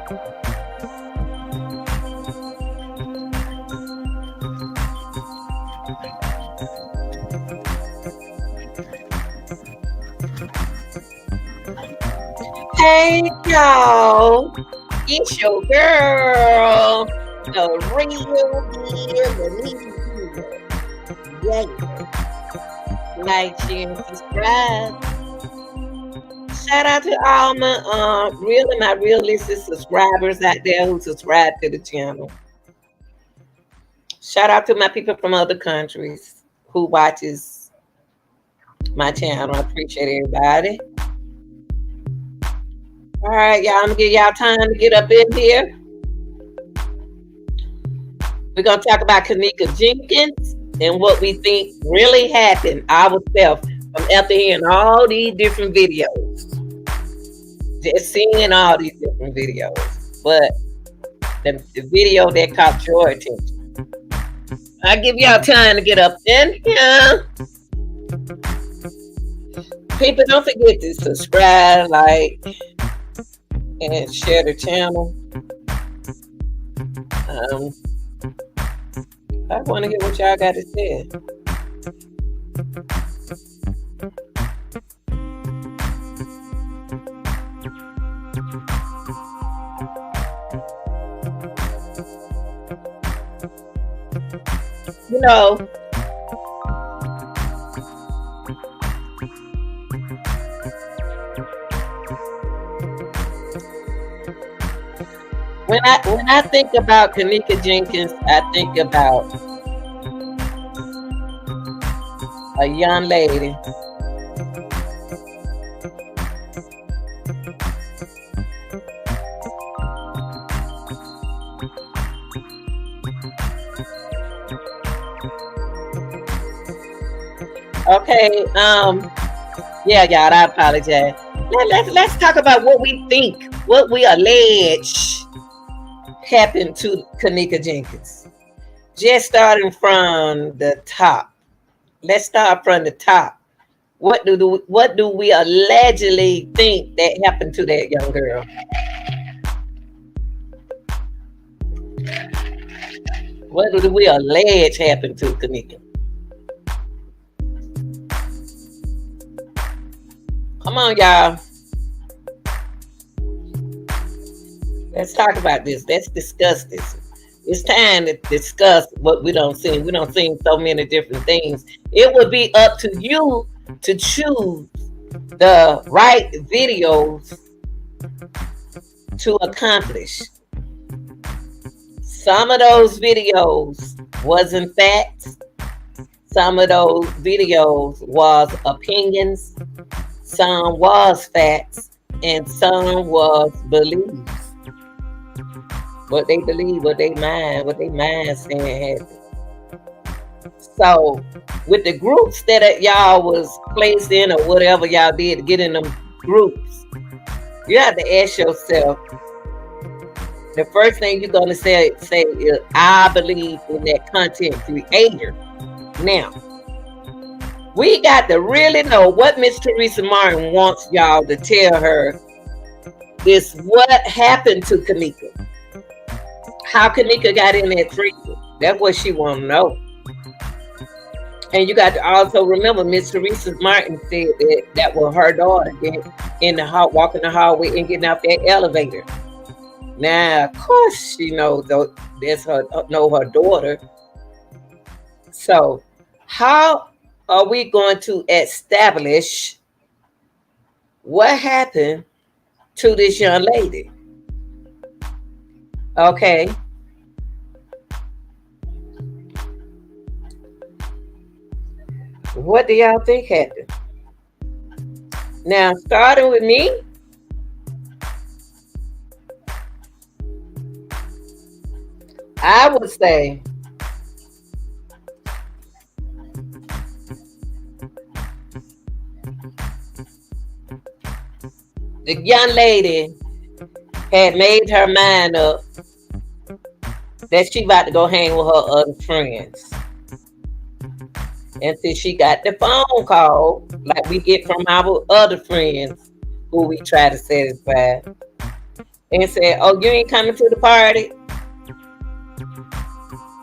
Hey y'all, it's your girl, the real deal, yeah. Like, share, and subscribe. Shout out to all my my realistic subscribers out there who subscribe to the channel. Shout out to my people from other countries who watches my channel. I appreciate everybody. All right, y'all. I'm gonna give y'all time to get up in here. We're gonna talk about Kenneka Jenkins and what we think really happened ourselves from after hearing all these different videos. Just seeing all these different videos. But the video that caught your attention. I give y'all time to get up in here. People, don't forget to subscribe, like, and share the channel. I want to hear what y'all got to say. You know, when I think about Kenneka Jenkins, I think about a young lady okay, yeah, y'all, I apologize. Let's talk about what we think, what we allege happened to Kenneka Jenkins. Just starting from the top. Let's start from the top. What do we allegedly think that happened to that young girl? What do we allege happened to Kenneka? Come on, y'all. Let's talk about this. Let's discuss this. It's time to discuss what we don't see. We don't see so many different things. It would be up to you to choose the right videos to accomplish. Some of those videos wasn't facts. Some of those videos was opinions. Some was facts. And some was beliefs. What they believe, what they mind saying happened. So with the groups that y'all was placed in or whatever y'all did to get in them groups, you have to ask yourself, the first thing you're gonna say is, I believe in that content creator. Now, we got to really know what Miss Teresa Martin wants y'all to tell her is what happened to Kenneka. How Kenneka got in that freezer. That's what she want to know. And you got to also remember, Miss Teresa Martin said that was her daughter in the hall, walking the hallway and getting out that elevator. Now, of course, she knows that's her daughter. So, how are we going to establish what happened to this young lady? Okay. What do y'all think happened? Now, starting with me, I would say the young lady had made her mind up that she about to go hang with her other friends. Until she got the phone call, like we get from our other friends who we try to satisfy. and said, "Oh, you ain't coming to the party,"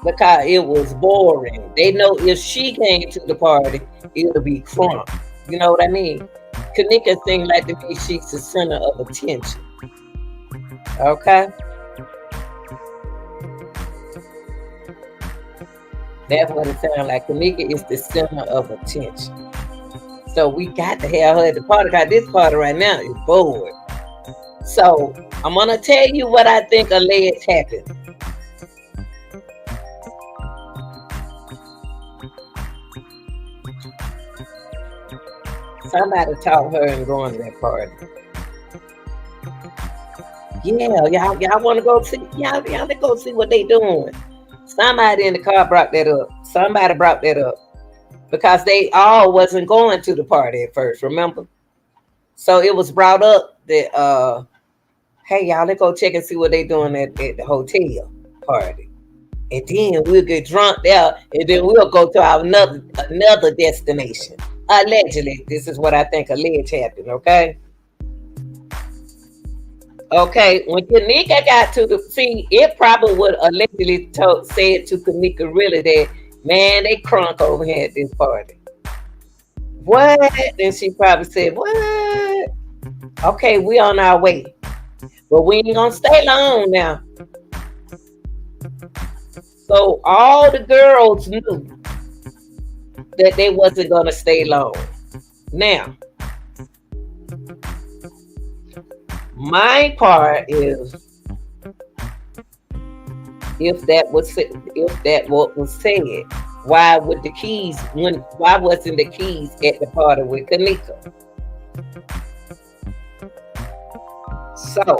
because it was boring. They know if she came to the party, it'll be crunk. You know what I mean? Kenneka seemed like to me she's the center of attention. Okay, that's what it sounds like. Kenneka is the center of attention. So we got to have her at the party. Cause this party right now is bored. So I'm gonna tell you what I think alleged happened. Somebody taught her and going to that party. Yeah, y'all want to go see? Y'all to go see what they doing. Somebody in the car brought that up. Somebody brought that up because they all wasn't going to the party at first. Remember? So it was brought up that hey y'all, let's go check and see what they doing at the hotel party. And then we'll get drunk there, and then we'll go to our another destination. Allegedly, this is what I think alleged happened. Okay, okay. When Kenneka got to the see, it probably would allegedly said to Kenneka really that man they crunk over here at this party. What? Then she probably said what? Okay, we on our way, but we ain't gonna stay long now. So all the girls knew that they wasn't gonna stay long. Now, my part is if that what was said, why would the keys why wasn't the keys at the party with Kenneka? So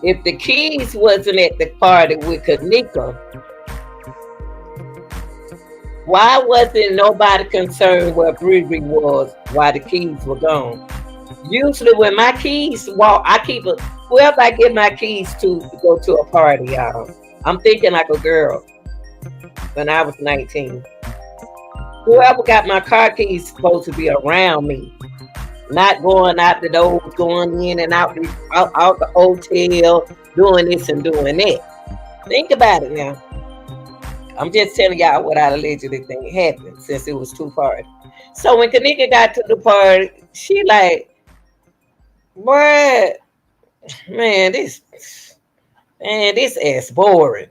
if the keys wasn't at the party with Kenneka, why wasn't nobody concerned where Bree was while the keys were gone? Usually when my keys walk, I keep a whoever I get my keys to go to a party, y'all. I'm thinking like a girl when I was 19. Whoever got my car keys supposed to be around me. Not going out the doors, going in and out the hotel, doing this and doing that. Think about it now. I'm just telling y'all what I allegedly think happened since it was two parties. So when Kenneka got to the party, she like, what? This ass boring.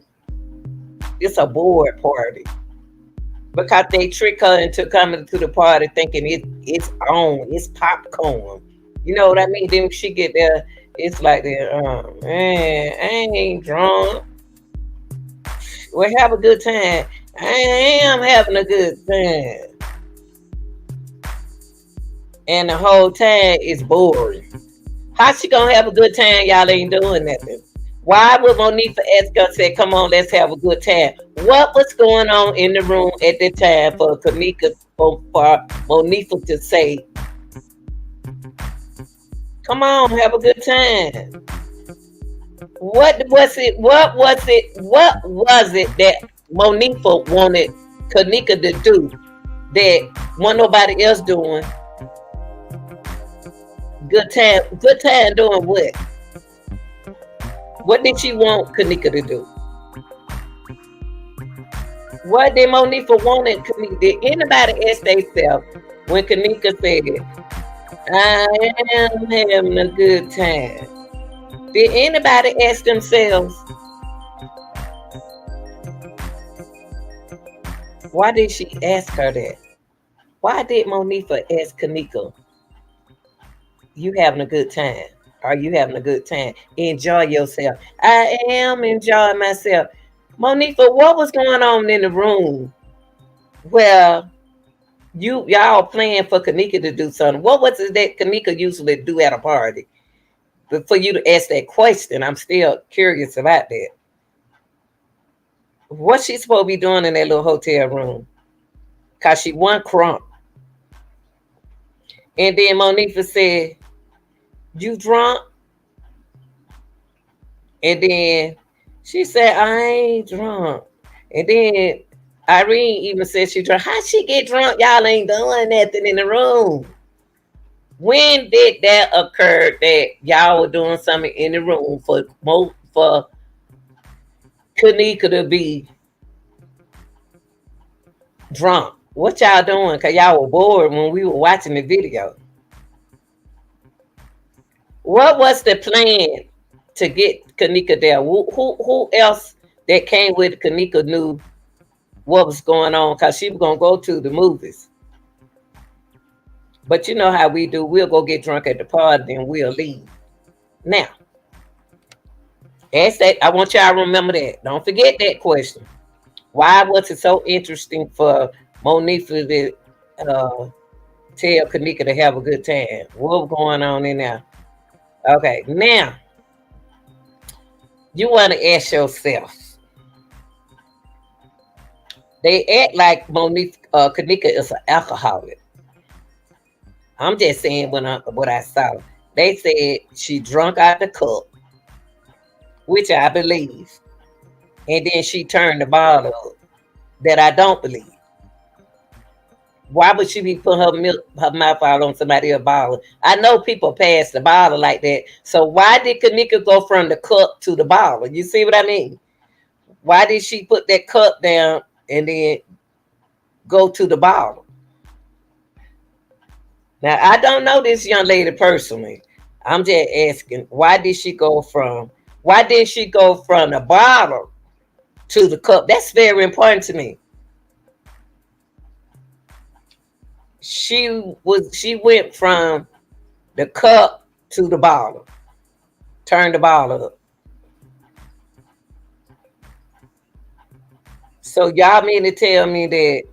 It's a bored party. Because they trick her into coming to the party thinking it's on, it's popcorn. You know what I mean? Then she get there, it's like that, man, I ain't drunk. Well, have a good time. I am having a good time. And the whole time is boring. How she gonna have a good time? Y'all ain't doing nothing. Why would Monifa ask her say, come on, let's have a good time? What was going on in the room at that time for Kenneka for Monifa to say, come on, have a good time? What was it that Monifa wanted Kenneka to do that wasn't nobody else doing? Good time doing what? What did she want Kenneka to do? What did Monifa want Kenneka? Did anybody ask themselves when Kenneka said, I am having a good time? Did anybody ask themselves, why did she ask her that? Why did Monifa ask Kenneka, you having a good time? Are you having a good time? Enjoy yourself. I am enjoying myself. Monifa, what was going on in the room? Well, y'all playing for Kenneka to do something. What was it that Kenneka usually do at a party? But for you to ask that question, I'm still curious about that. What's she supposed to be doing in that little hotel room? Because she won crump. And then Monifa said, you drunk? And then she said, I ain't drunk. And then Irene even said she drunk. How she get drunk? Y'all ain't doing nothing in the room. When did that occur that y'all were doing something in the room for Kenneka to be drunk? What y'all doing? Cause y'all were bored when we were watching the video. What was the plan to get Kenneka there? Who else that came with Kenneka knew what was going on? Cause she was gonna go to the movies. But you know how we do. We'll go get drunk at the party and we'll leave. Now, ask that. I want y'all to remember that. Don't forget that question. Why was it so interesting for Monique to tell Kenneka to have a good time? What was going on in there? Okay, now you want to ask yourself. They act like Monique Kenneka is an alcoholic. I'm just saying what I saw. They said she drunk out the cup, which I believe, and then she turned the bottle up. That I don't believe. Why would she be putting her mouth out on somebody else's bottle? I know people pass the bottle like that. So why did Kenneka go from the cup to the bottle? You see what I mean? Why did she put that cup down and then go to the bottle? Now I don't know this young lady personally. I'm just asking, why did she go from the bottle to the cup? That's very important to me. She went from the cup to the bottle. Turned the bottle up. So y'all mean to tell me that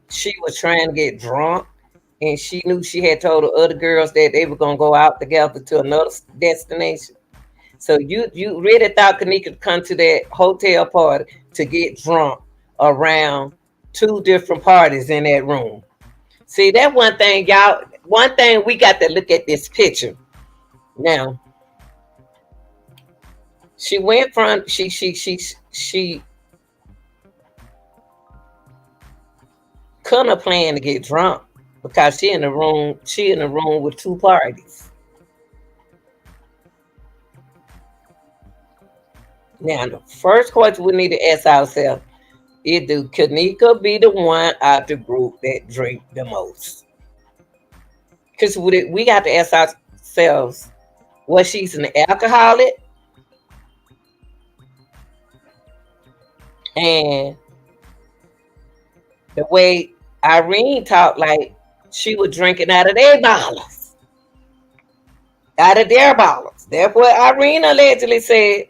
she was trying to get drunk and she knew she had told the other girls that they were gonna go out together to another destination. So you really thought Kenneka could come to that hotel party to get drunk around two different parties in that room. See, that one thing, y'all. One thing we got to look at this picture. Now, she went from she couldn't have planned to get drunk because she in the room with two parties. Now, the first question we need to ask ourselves is, do Kenneka be the one out the group that drink the most? Because we got to ask ourselves, was she's an alcoholic? And the way Irene talked, like she was drinking out of their bottles. Out of their bottles. That's what Irene allegedly said.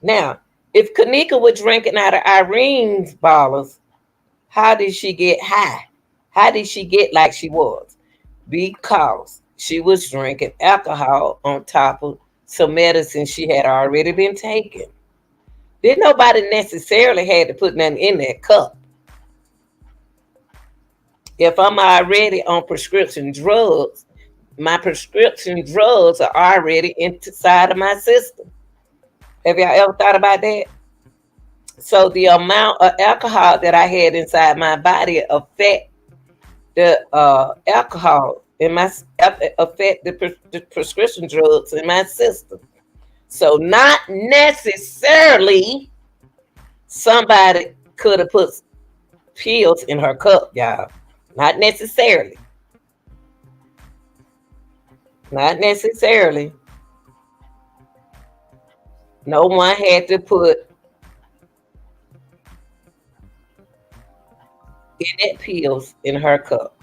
Now, if Kenneka was drinking out of Irene's bottles, how did she get high? How did she get like she was? Because she was drinking alcohol on top of some medicine she had already been taking. Didn't nobody necessarily had to put nothing in that cup. If I'm already on prescription drugs, my prescription drugs are already inside of my system. Have y'all ever thought about that? So the amount of alcohol that I had inside my body affect the alcohol in my affect the prescription drugs in my system. So not necessarily somebody could have put pills in her cup, y'all. Not necessarily. Not necessarily. No one had to put in pills in her cup.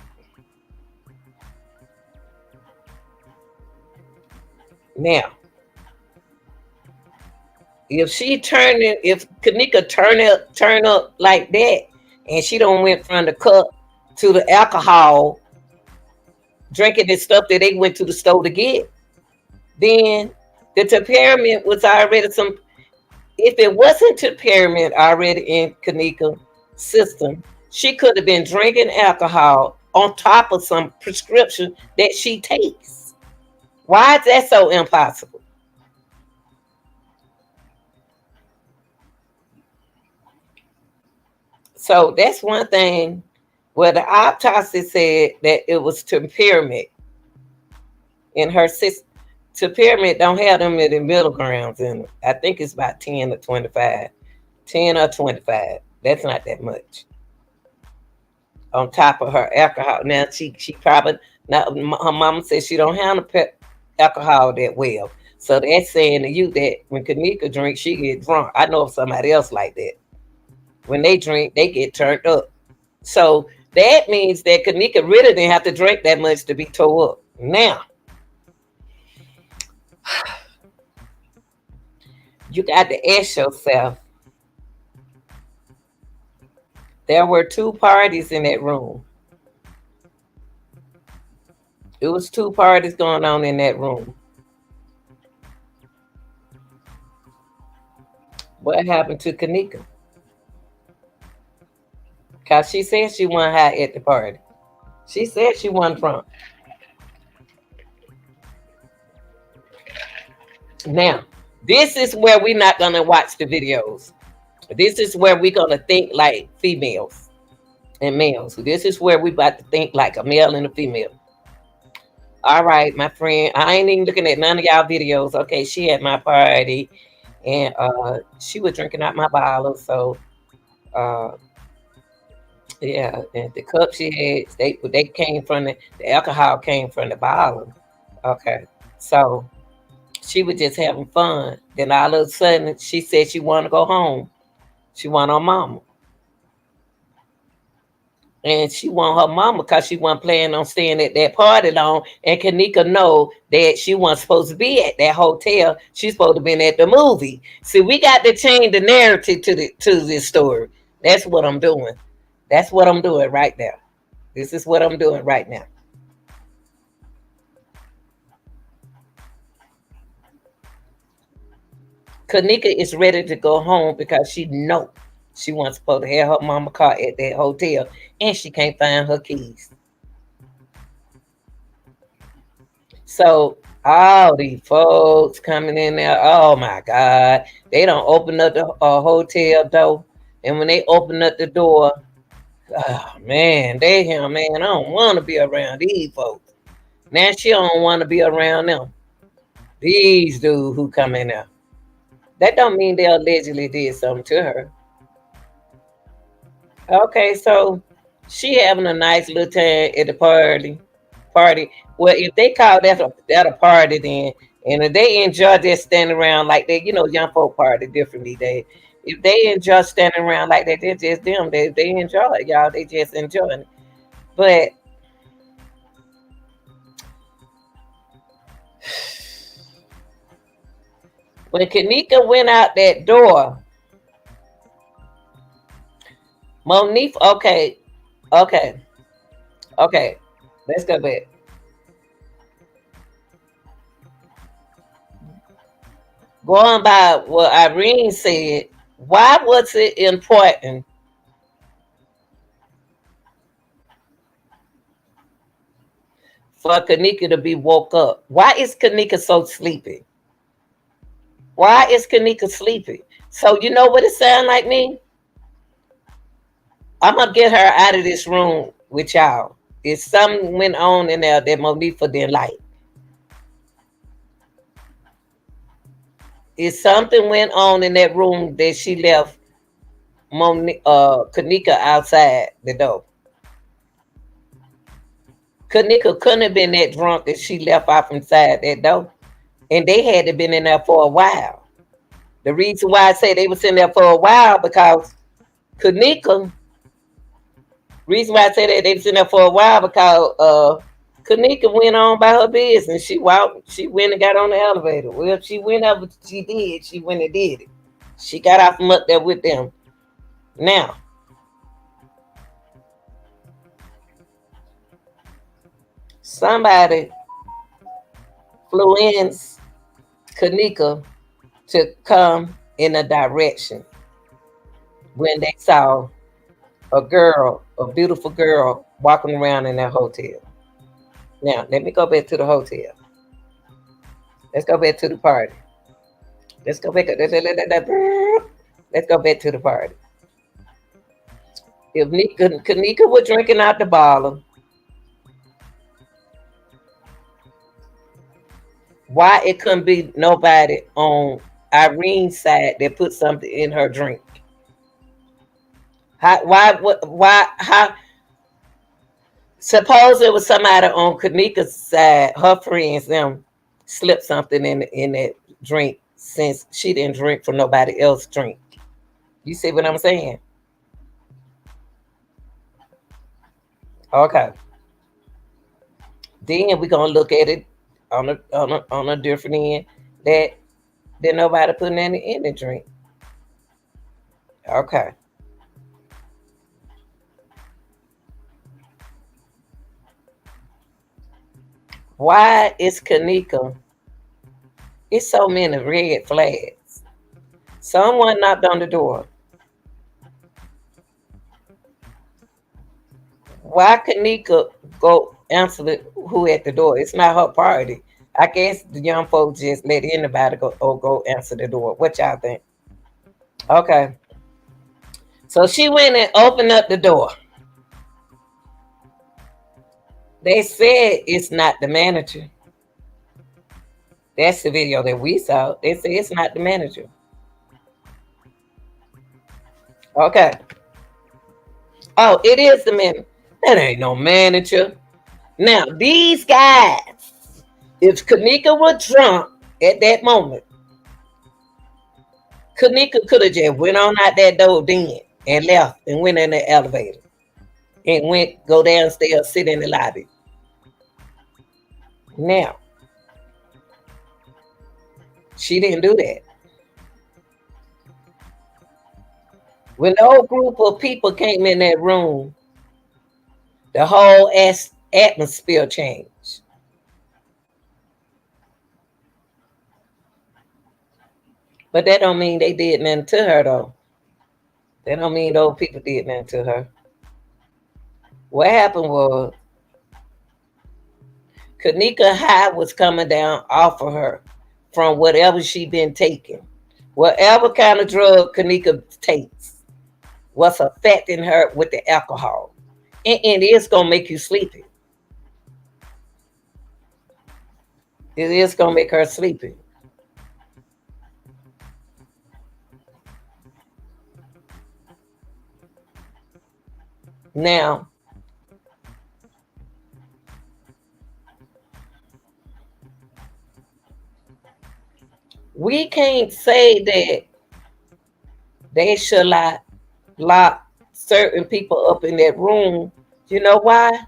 Now, if Kenneka turn up like that, and she don't went from the cup to the alcohol, drinking the stuff that they went to the store to get, then the temperament was already some. If it wasn't temperament already in Kenneka's system, she could have been drinking alcohol on top of some prescription that she takes. Why is that so impossible? So that's one thing Well, the autopsy said that it was temperament in her system. Temperament don't have them in the middle grounds in it. I think it's about 10 or 25. 10 or 25. That's not that much. On top of her alcohol. Now she probably now her mama says she don't handle alcohol that well. So that's saying to you that when Kenneka drinks, she get drunk. I know of somebody else like that. When they drink, they get turned up. So that means that Kenneka really didn't have to drink that much to be tore up. Now, you got to ask yourself, there were two parties in that room. It was two parties going on in that room. What happened to Kenneka? Because she said she wasn't high at the party. She said she wasn't drunk. Now, this is where we're not going to watch the videos. This is where we're going to think like females and males. This is where we about to think like a male and a female. All right, my friend. I ain't even looking at none of y'all videos. Okay, she at my party and she was drinking out my bottle. So uh yeah, and the cup she had, they came from the alcohol came from the bottle. Okay. So she was just having fun. Then all of a sudden she said she wanted to go home. She want her mama. And she want her mama because she wasn't planning on staying at that party long. And Kenneka know that she wasn't supposed to be at that hotel. She's supposed to be at the movie. See, we got to change the narrative to this story. That's what I'm doing. That's what I'm doing right now. This is what I'm doing right now. Kenneka is ready to go home because she know she wasn't supposed to have her mama car at that hotel, and she can't find her keys. So all these folks coming in there, oh my God, they don't open up the hotel door, and when they open up the door, oh man, they him man, I don't want to be around these folks. Now she don't want to be around them. These dudes who come in there. That don't mean they allegedly did something to her. Okay, so she having a nice little time at the party. Party. Well, if they call that a party, then and if they enjoy just standing around like that, young folk party differently. If they enjoy standing around like that, they're just them. They enjoy it, y'all. They just enjoy it. But when Kenneka went out that door, Monique, okay, okay, let's go back. Going by what Irene said, why was it important for Kenneka to be woke up? Why is Kenneka so sleepy? Why is Kenneka sleepy? So you know what it sounds like me? I'm gonna get her out of this room with y'all. If something went on in there that Monifa didn't like. If something went on in that room that she left Kenneka outside the door. Kenneka couldn't have been that drunk that she left off inside that door. And they had to been in there for a while. The reason why I say they was in there for a while because Kenneka, reason why I say that they was in there for a while because Kenneka went on by her business. She went and got on the elevator. Well, she went up, she went and did it. She got off from up there with them. Now, somebody flew in Kenneka to come in a direction when they saw a beautiful girl walking around in that hotel. Now, let me go back to the hotel. Let's go back to the party. Let's go back to the party. If Kenneka was drinking out the bottle, why it couldn't be nobody on Irene's side that put something in her drink? How? Why? Why? How? Suppose it was somebody on Kenneka's side, her friends, them slipped something in that drink since she didn't drink from nobody else's drink. You see what I'm saying? Okay. Then we're gonna look at it on a different end that nobody putting any in the drink. Okay. Why is Kenneka? It's so many red flags. Someone knocked on the door. Why Kenneka go answer who at the door? It's not her party. I guess the young folks just let anybody go answer the door. What y'all think? Okay. So she went and opened up the door. They said it's not the manager. That's the video that we saw. They say it's not the manager. Okay. Oh, it is the manager. That ain't no manager. Now, these guys, if Kenneka was drunk at that moment, Kenneka could have just went on out that door then and left and went in the elevator and go downstairs, sit in the lobby. Now, she didn't do that. When the whole group of people came in that room, the whole atmosphere changed. But that don't mean they did nothing to her, though. That don't mean those people did nothing to her. What happened was Kenneka high was coming down off of her from whatever she been taking. Whatever kind of drug Kenneka takes was affecting her with the alcohol. And it's going to make you sleepy. It is going to make her sleepy. Now, we can't say that they should lock certain people up in that room. You know why?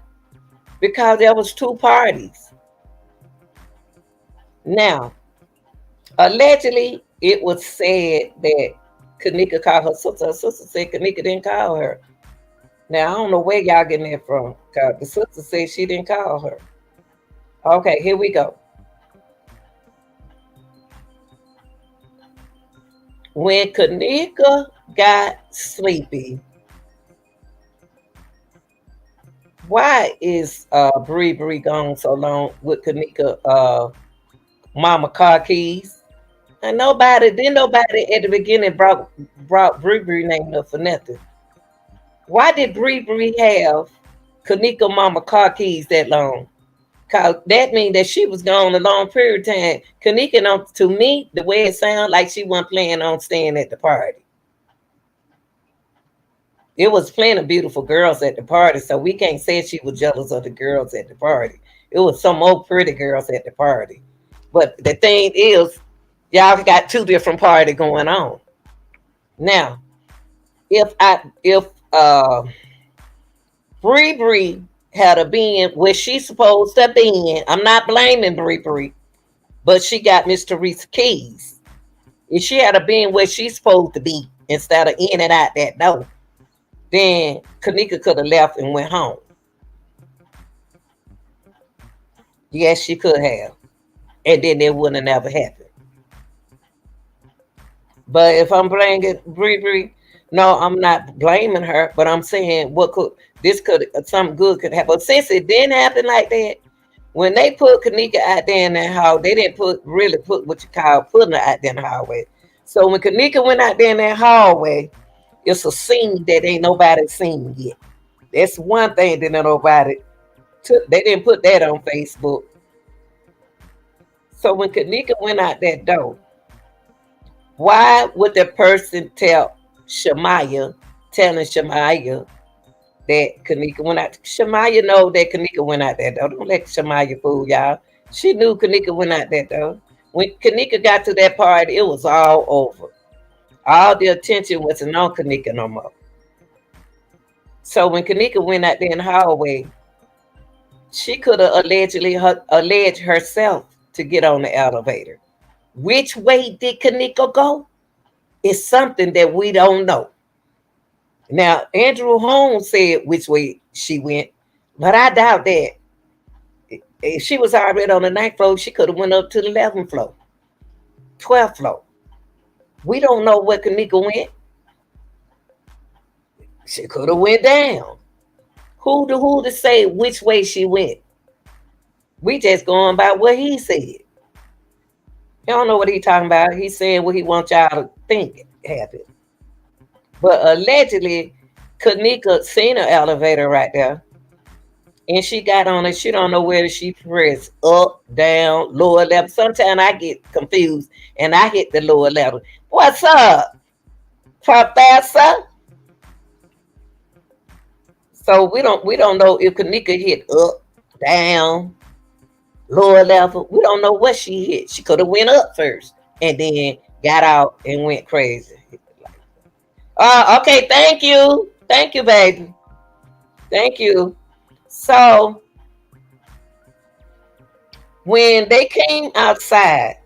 Because there was two parties. Now, allegedly, it was said that Kenneka called her sister. Her sister said Kenneka didn't call her. Now, I don't know where y'all getting that from. Because the sister said she didn't call her. Okay, here we go. When Kenneka got sleepy, why is Bree gone so long with Kenneka mama car keys? And nobody at the beginning brought Bree name up for nothing. Why did Bree have Kenneka mama car keys that long? Cause that means that she was gone a long period of time. Kenneka, to me, the way it sounds like she wasn't planning on staying at the party. It was plenty of beautiful girls at the party, so we can't say she was jealous of the girls at the party. It was some old pretty girls at the party. But the thing is, y'all got two different parties going on. Now, if Bree had a being where she's supposed to be in, I'm not blaming Bree, but she got Miss Teresa keys. If she had a being where she's supposed to be instead of in and out that door, then Kenneka could have left and went home. Yes, she could have. And then it wouldn't have never happened. But if I'm blaming Bree, no, I'm not blaming her, but I'm saying something good could happen. But since it didn't happen like that, when they put Kenneka out there in that hall, they didn't really put what you call putting her out there in the hallway. So when Kenneka went out there in that hallway, It's a scene that ain't nobody seen yet. That's one thing that nobody took. They didn't put that on Facebook. So when Kenneka went out that door, why would the person tell Shamaya, telling Shamaya that Kenneka went out? Shamaya know that Kenneka went out that door. Don't let Shamaya fool y'all. She knew Kenneka went out that door. When Kenneka got to that part, it was all over. All the attention wasn't on Kenneka no more. So when Kenneka went out there in the hallway, she could have alleged herself to get on the elevator. Which way did Kenneka go? It's something that we don't know. Now, Andrew Holmes said which way she went, but I doubt that. If she was already on the ninth floor, she could have went up to the 11th floor, 12th floor. We don't know where Kenneka went. She could have went down. Who to say which way she went? We just going by what he said. You don't know what he talking about. He's saying what he wants y'all to think happened. But allegedly, Kenneka seen an elevator right there. And she got on it. She don't know where she pressed up, down, lower level. Sometimes I get confused and I hit the lower level. What's up, Professor? So we don't know if Kenneka hit up, down, lower level. We don't know what she hit. She could have went up first and then got out and went crazy. Okay, thank you. Thank you, baby. Thank you. So when they came outside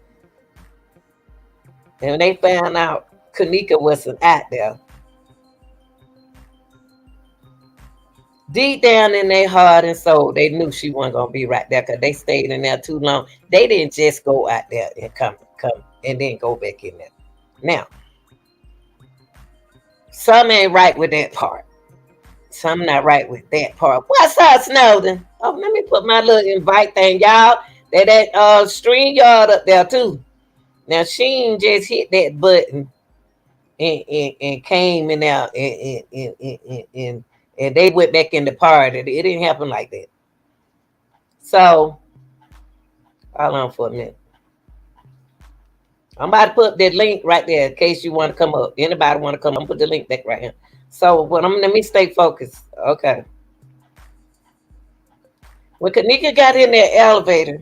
and they found out Kenneka wasn't out there, deep down in their heart and soul, they knew she wasn't gonna be right there because they stayed in there too long. They didn't just go out there and come and then go back in there. Now, some ain't right with that part. Some not right with that part. What's up, Snowden? Oh, let me put my little invite thing, y'all. That string yard up there too. Now she ain't just hit that button and came in there and they went back in the party. It didn't happen like that. So hold on for a minute. I'm about to put that link right there in case you want to come up. Anybody want to come? I'm put the link back right here. So let me stay focused. Okay. When Kenneka got in that elevator,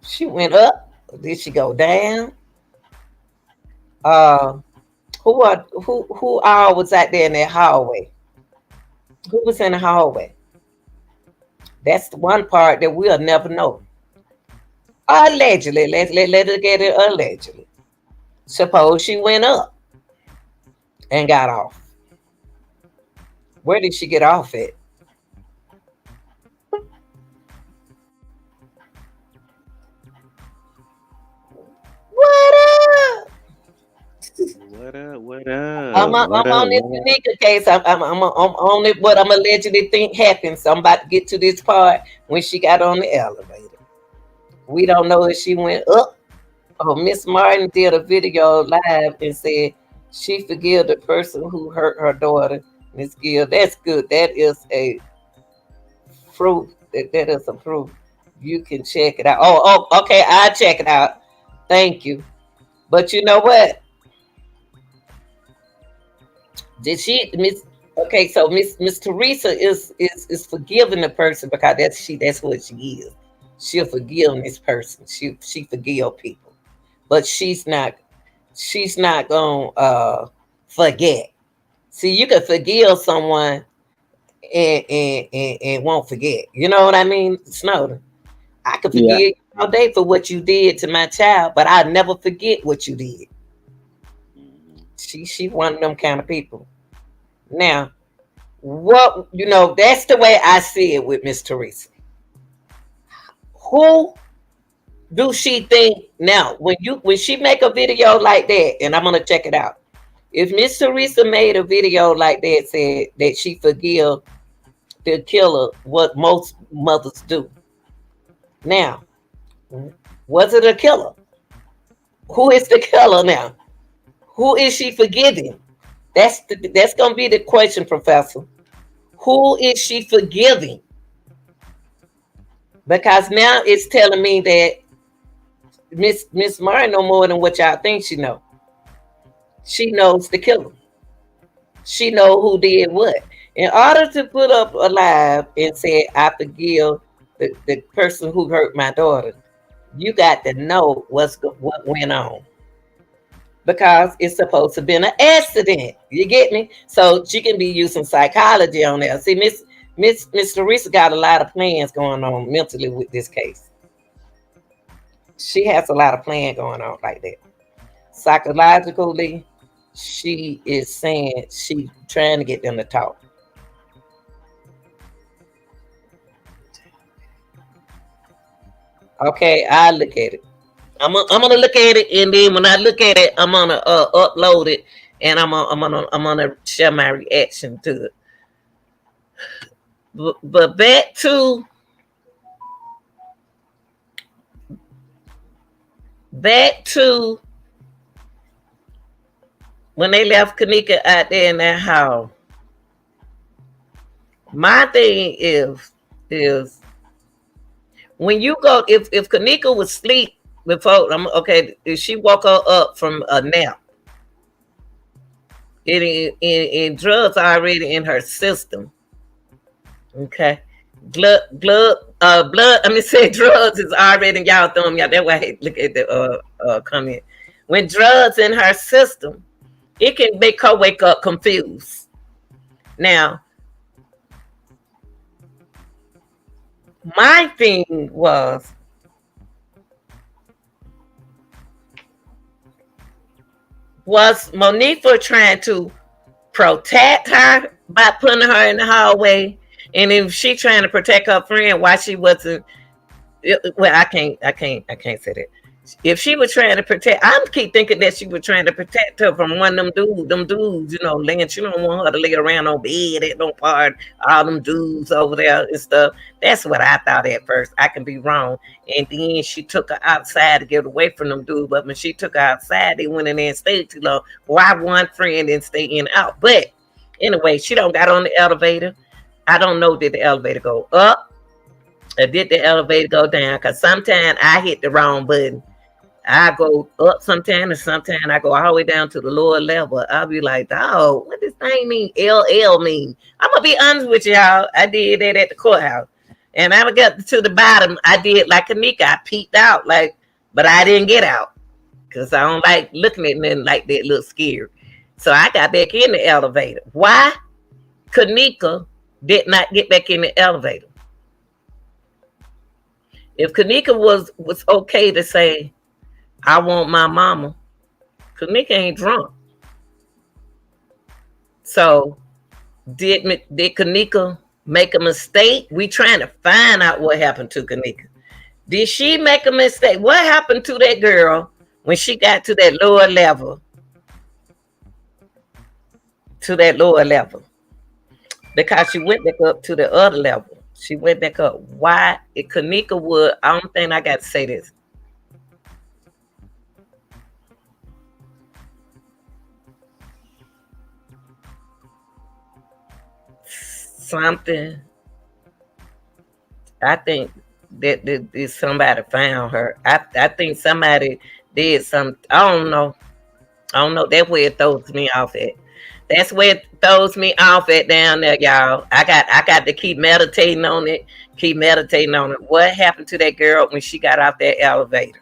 she went up. Did she go down? Who all was out there in that hallway? Who was in the hallway? That's the one part that we'll never know. Allegedly, let us get it allegedly. Suppose she went up and got off. Where did she get off at? What up? What up? What I'm, up? on- What I'm up? on this What up? Kenneka case. I'm on it. What I'm allegedly think happened. So I'm about to get to this part when she got on the elevator. We don't know if she went up. Oh, Miss Martin did a video live and said she forgive the person who hurt her daughter, Miss Gill. That's good. That is a proof. That is a proof. You can check it out. Okay. I'll check it out. Thank you. But you know what? Did she Miss Okay, so Miss Teresa is forgiving the person because that's what she is. She'll forgive this person. She forgive people. But she's not gonna forget. See, you can forgive someone and won't forget. You know what I mean, Snowden? I could Yeah. forgive you all day for what you did to my child, but I'll never forget what you did. Mhm. She one of them kind of people. Now, that's the way I see it with Miss Teresa. Who do she think now when she make a video like that, and I'm gonna check it out. If Miss Teresa made a video like that, said that she forgive the killer, what most mothers do. Now, was it a killer? Who is the killer now? Who is she forgiving? That's gonna be the question, Professor. Who is she forgiving? Because now it's telling me that Miss Murray know more than what y'all think she know. She knows the killer. She know who did what. In order to put up alive and say I forgive the person who hurt my daughter, you got to know what went on, because it's supposed to have been an accident. You get me? So she can be using psychology on there. See, Miss Teresa got a lot of plans going on mentally with this case. She has a lot of plan going on like that. Psychologically, she is saying she trying to get them to talk. Okay, I look at it. I'm gonna look at it, and then when I look at it, I'm gonna upload it, and I'm gonna share my reaction to it. But back to when they left Kenneka out there in that house. My thing is when you go, if Kenneka was asleep before, okay, if she woke her up from a nap, in drugs already in her system, okay, blood. I mean, say drugs is already in y'all thumb. Y'all, that way, look at the comment. When drugs in her system, it can make her wake up confused. Now, my thing was Monifa trying to protect her by putting her in the hallway, and if she trying to protect her friend, why she wasn't? Well, I can't say that. If she was trying to protect, I keep thinking that she was trying to protect her from one of them dudes, laying. She don't want her to lay around on bed at no part. All them dudes over there and stuff. That's what I thought at first. I can be wrong. And then she took her outside to get away from them dudes. But when she took her outside, they went in there and stayed too long. Why one friend didn't stay in and out? But anyway, she don't got on the elevator. I don't know, did the elevator go up or did the elevator go down? Because sometimes I hit the wrong button. I go up sometimes, and sometimes I go all the way down to the lower level. I'll be like, oh, what this thing mean? LL mean? I'm gonna be honest with y'all. I did that at the courthouse, and I got to the bottom. I did like Kenneka. I peeked out, but I didn't get out because I don't like looking at men like that. Look scared. So I got back in the elevator. Why? Kenneka did not get back in the elevator. If Kenneka was okay to say, I want my mama, Kenneka ain't drunk. So did Kenneka make a mistake? We trying to find out what happened to Kenneka. Did she make a mistake? What happened to that girl when she got to that lower level? Because she went back up to the other level. She went back up. Why? If Kenneka would, I don't think I got to say this. Something. I think that somebody found her. I think somebody did something. I don't know. That's where it throws me off at. That's where it throws me off at down there, y'all. I got to keep meditating on it. Keep meditating on it. What happened to that girl when she got off that elevator?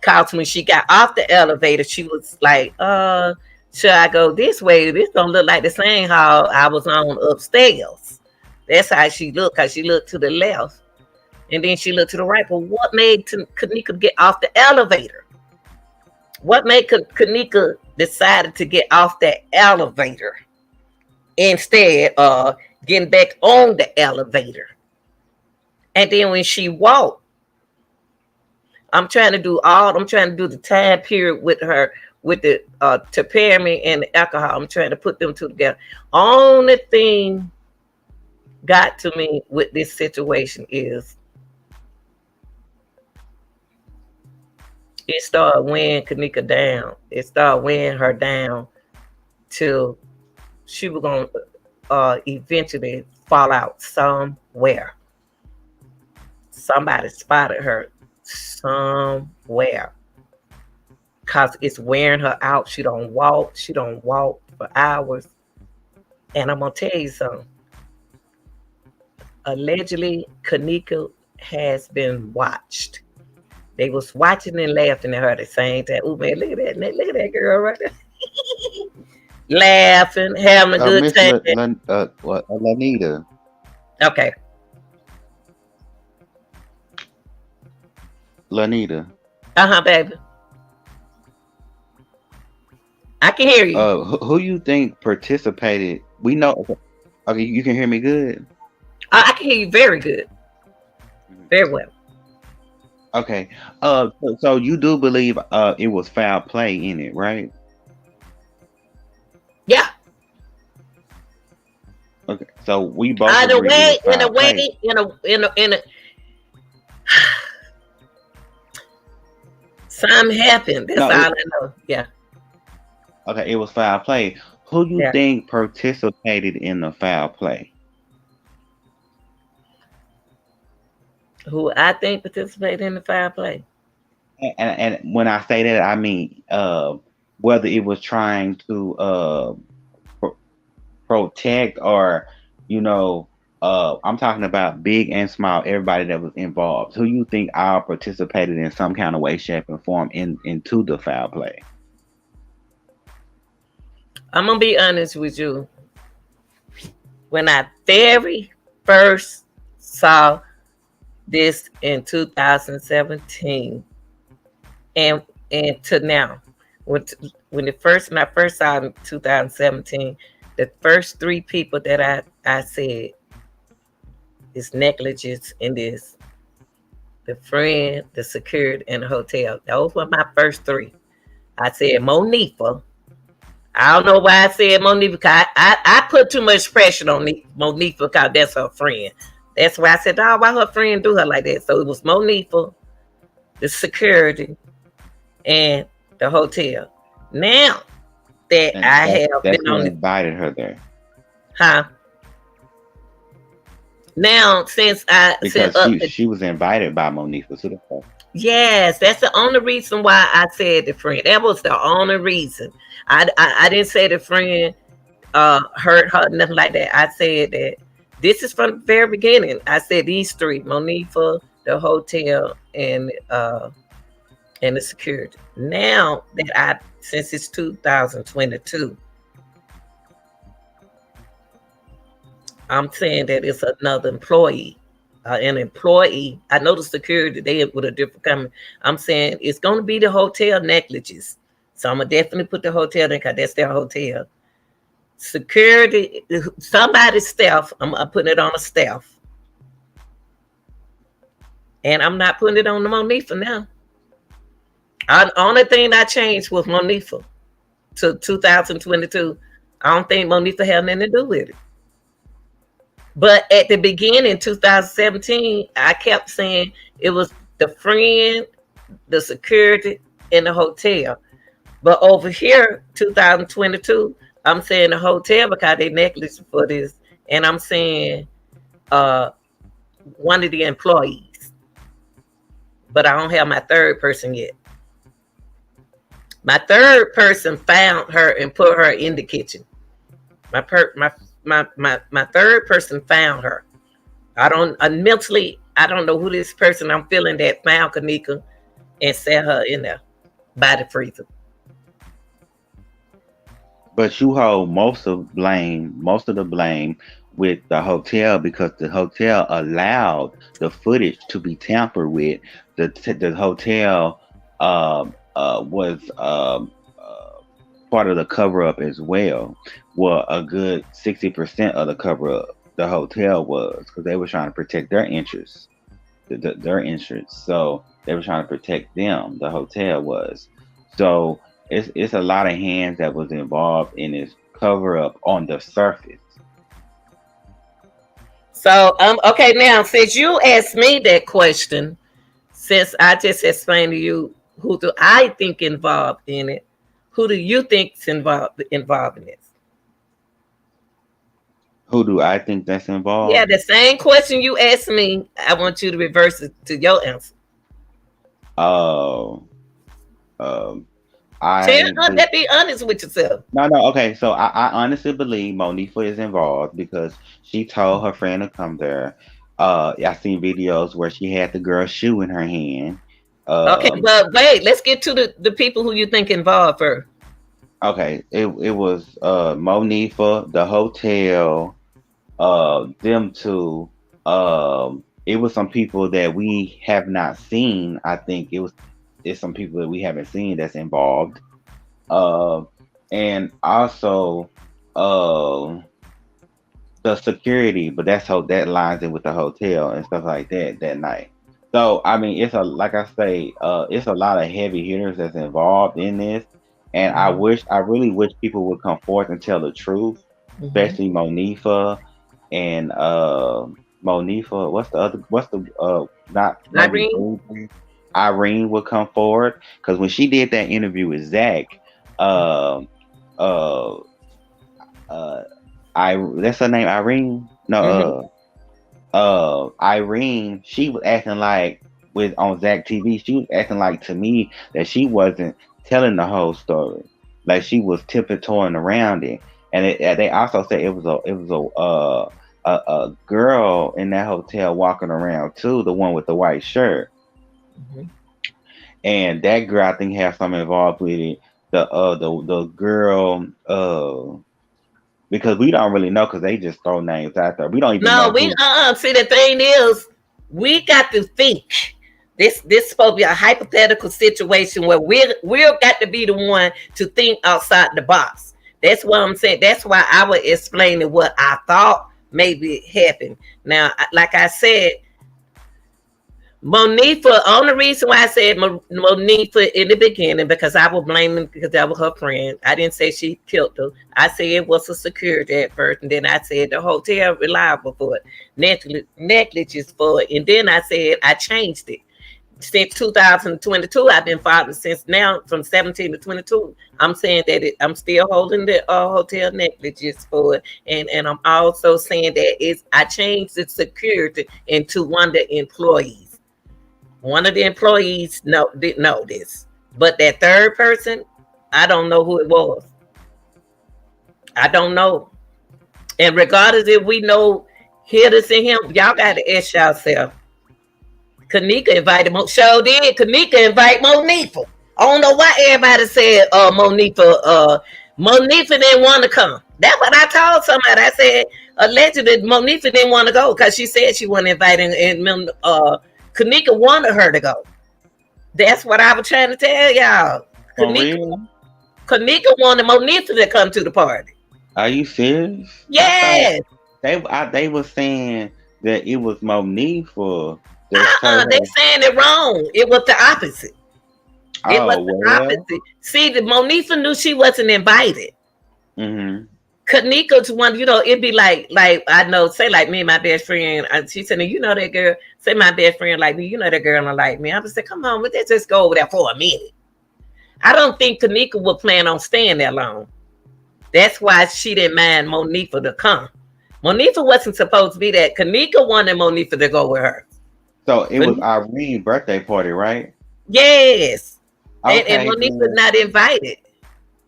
Cause when she got off the elevator, she was like, should I go this way? This don't look like the same hall I was on upstairs. That's how she looked, because she looked to the left. And then she looked to the right. But what made Kenneka get off the elevator? What made Kenneka decided to get off that elevator instead of getting back on the elevator? And then when she walked, I'm trying to do the time period with her, with the tepermi and the alcohol. I'm trying to put them two together. Only thing got to me with this situation is it started weighing Kenneka down. It started weighing her down till she was gonna eventually fall out somewhere. Somebody spotted her somewhere because it's wearing her out. She don't walk. She don't walk for hours. And I'm gonna tell you something. Allegedly, Kenneka has been watched. They was watching and laughing at her at the same time. Oh man, look at that girl right there. Laughing, having a good Miss time. What, Lanita. Okay. Lanita. Baby. I can hear you. Who you think participated? We know. Okay, you can hear me good. I can hear you very good, very well. Okay. So you do believe it was foul play in it, right? Yeah. Okay. So we both agree it was foul play. In a something happened. That's all I know. Yeah. Okay, it was foul play. Who you think participated in the foul play? Who I think participated in the foul play? And when I say that, I mean whether it was trying to protect or I'm talking about big and small, everybody that was involved. Who you think all participated in some kind of way, shape, and form into the foul play? I'm gonna be honest with you. When I very first saw this in 2017, and to now, when I first saw it in 2017, the first three people that I said is negligence in this: the friend, the security, and the hotel. Those were my first three. I said Monifa. I don't know why I said Monifa, because I put too much pressure on Monifa because that's her friend. That's why I said, oh, why her friend do her like that? So it was Monifa, the security, and the hotel. Now that I have been on invited her there. Huh? Now since she was invited by Monifa to the party. Yes, that's the only reason why I said the friend. That was the only reason. I didn't say the friend hurt her, nothing like that. I said that this is from the very beginning. I said these three: Monifa, the hotel, and the security. Now that since it's 2022, I'm saying that it's another employee. An employee. I know the security, they with a different comment. I'm saying it's going to be the hotel negligence. So I'm going to definitely put the hotel in because that's their hotel. Security, somebody's staff, I'm putting it on a staff. And I'm not putting it on the Monifa now. The only thing I changed was Monifa to 2022. I don't think Monifa had nothing to do with it. But at the beginning, 2017, I kept saying it was the friend, the security, and the hotel. But over here, 2022, I'm saying the hotel because they negligent for this. And I'm saying one of the employees. But I don't have my third person yet. My third person found her and put her in the kitchen. My third person found her. I don't know who this person I'm feeling that found Kenneka and set her in there by the freezer. But you hold most of the blame with the hotel because the hotel allowed the footage to be tampered with. The hotel was part of the cover up as well. Well, a good 60% of the cover up the hotel was because they were trying to protect their interests, their interests. So they were trying to protect them. The hotel was. So it's a lot of hands that was involved in this cover up on the surface. So okay, now since you asked me that question, since I just explained to you Who do I think involved in it? Who do you think's involved in this? Who do I think that's Yeah, involved? the same question you asked me, I want you to reverse it to your answer. Uh, um, Tell I her that, be honest with yourself. No, no, okay. So I honestly believe Monifa is involved because she told her friend to come there. I seen videos where she had the girl's shoe in her hand. Okay, Um, but wait, let's get to the people who you think involved first. okay, it was Monifa, the hotel, them two. It was some people that we have not seen. I think it's some people that we haven't seen that's involved. Uh, and also. Uh, the security, but that's how that lines in with the hotel and stuff like that night. So I mean, it's a like I say, it's a lot of heavy hitters that's involved in this, and Mhm, I really wish people would come forth and tell the truth, mhm. especially Monifa and Monifa. What's the not maybe Irene. Breezy? Irene would come forward because when she did that interview with Zach, um, uh, uh, I that's her name, Irene. Mhm. No, Irene. She was acting like with on Zach TV. She was acting like to me that she wasn't telling the whole story. Like she was tiptoeing around it. And they also said it was a girl in that hotel walking around too, the one with the white shirt. Mhm. And that girl I think has something involved with it. The girl because we don't really know because they just throw names out there. We don't even No, know we who. see the thing is, we got to think. This supposed to be a hypothetical situation where we're got to be the one to think outside the box. That's what I'm saying. That's why I was explaining what I thought maybe happened. Now, like I said, Monifa, only reason why I said Monifa in the beginning, because I was blaming because that was her friend. I didn't say she killed her. I said it was a security at first, and then I said the hotel reliable for it, negligence for it, and then I said I changed it. Since 2022, I've been filing since now from 17 to 22. I'm saying that I'm still holding the hotel negligence for it, and I'm also saying that I changed the security into one of the employees. One of the employees didn't know this, but that third person, I don't know who it was. I don't know. And regardless if we know hitters in him, y'all got to ask yourself. Kenneka invited Show did. Kenneka invite Monifa. I don't know why everybody said Monifa. Monifa didn't want to come. That's what I told somebody. I said allegedly Monifa didn't want to go because she said she wasn't inviting, and Kenneka wanted her to go. That's what I was trying to tell y'all. For Kenneka, real? Kenneka wanted Monifa to come to the party. Are you serious? I thought Yes. they were saying that it was Monifa that told They her. saying it wrong. It was the opposite. It was Oh the well. opposite. See, the Monifa knew she wasn't invited. Mhm. Kanika's one, it'd be like I know, say like me and my best friend. She said, you know that girl. Say my best friend like me, you know that girl don't like me. I would say, come on, but let's just go over there for a minute. I don't think Kenneka would plan on staying that long. That's why she didn't mind Monifa to come. Monifa wasn't supposed to be that. Kenneka wanted Monifa to go with her. So it But was Irene's birthday party, right? yes, and Okay, Monifa then. not invited.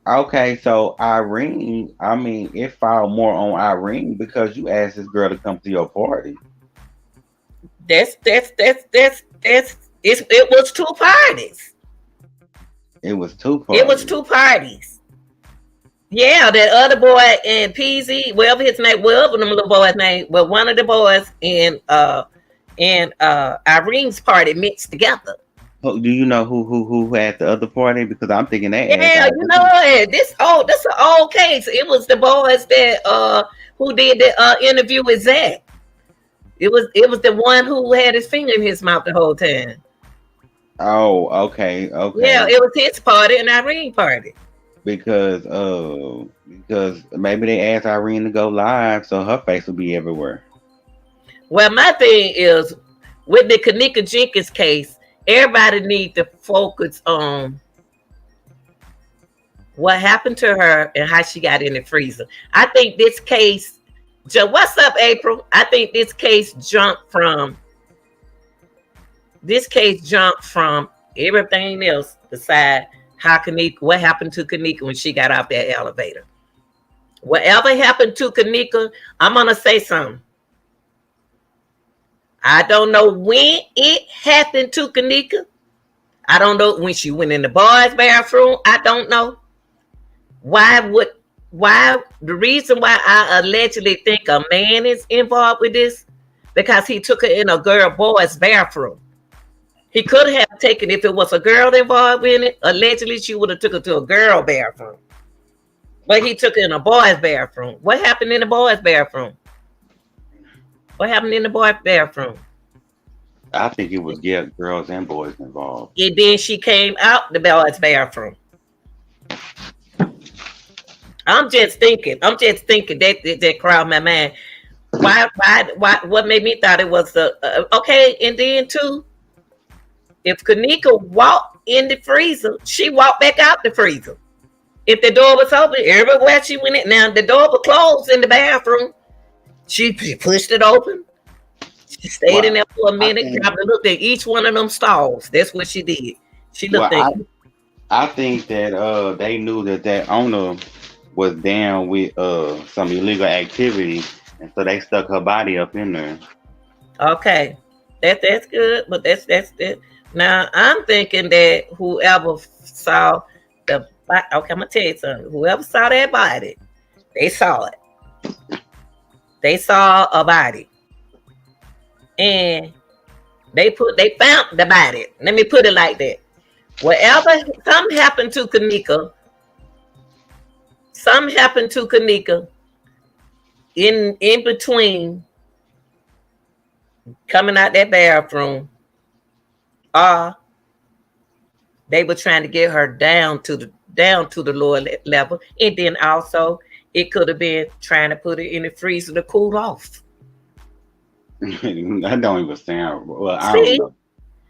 Okay, so Irene, I mean, it filed more on Irene because you asked this girl to come to your party. It was two parties. It was two It was parties. two parties. Yeah, that other boy and PZ, whatever his name, whatever the little boy's name, but one of the boys and Irene's party mixed together. Do you know who had the other party? Because I'm thinking they asked Yeah, Irene. this an old case. It was the boys that who did the interview with Zach. It was the one who had his finger in his mouth the whole time. Oh, okay, Yeah, okay. it was his party and Irene party. Because maybe they asked Irene to go live, so her face will be everywhere. Well, my thing is with the Kenneka Jenkins case, Everybody need to focus on what happened to her and how she got in the freezer. I think this case, what's up, April? I think this case jumped from everything else beside what happened to Kenneka when she got off that elevator. Whatever happened to Kenneka, I'm gonna say something. I don't know when it happened to Kenneka. I don't know when she went in the boys' bathroom. I don't know. Why the reason why I allegedly think a man is involved with this, because he took her in a boy's bathroom. He could have taken, if it was a girl involved in it, allegedly she would have took her to a girl bathroom. But he took her in a boy's bathroom. What happened in the boy's bathroom? What happened in the boy's bathroom? I think it was girls and boys involved. And then she came out the boy's bathroom. I'm just thinking that crossed my mind. Why? What made me thought it was okay? And then too, if Kenneka walked in the freezer, she walked back out the freezer. If the door was open, everywhere she went in. Now the door was closed in the bathroom. She pushed it open. She stayed in there for a minute, probably looked at each one of them stalls. That's what she did. She looked at. I think that they knew that owner was down with some illegal activity, and so they stuck her body up in there. Okay, that's good, but that's it. Now I'm thinking that whoever saw the okay, I'm gonna tell you something. Whoever saw that body, they saw it. They saw a body, and they found the body. Let me put it like that. Something happened to Kenneka. Something happened to Kenneka in between coming out that bathroom. They were trying to get her down to the lower level, and then also it could have been trying to put it in the freezer to cool off. That don't even sound well. I don't know.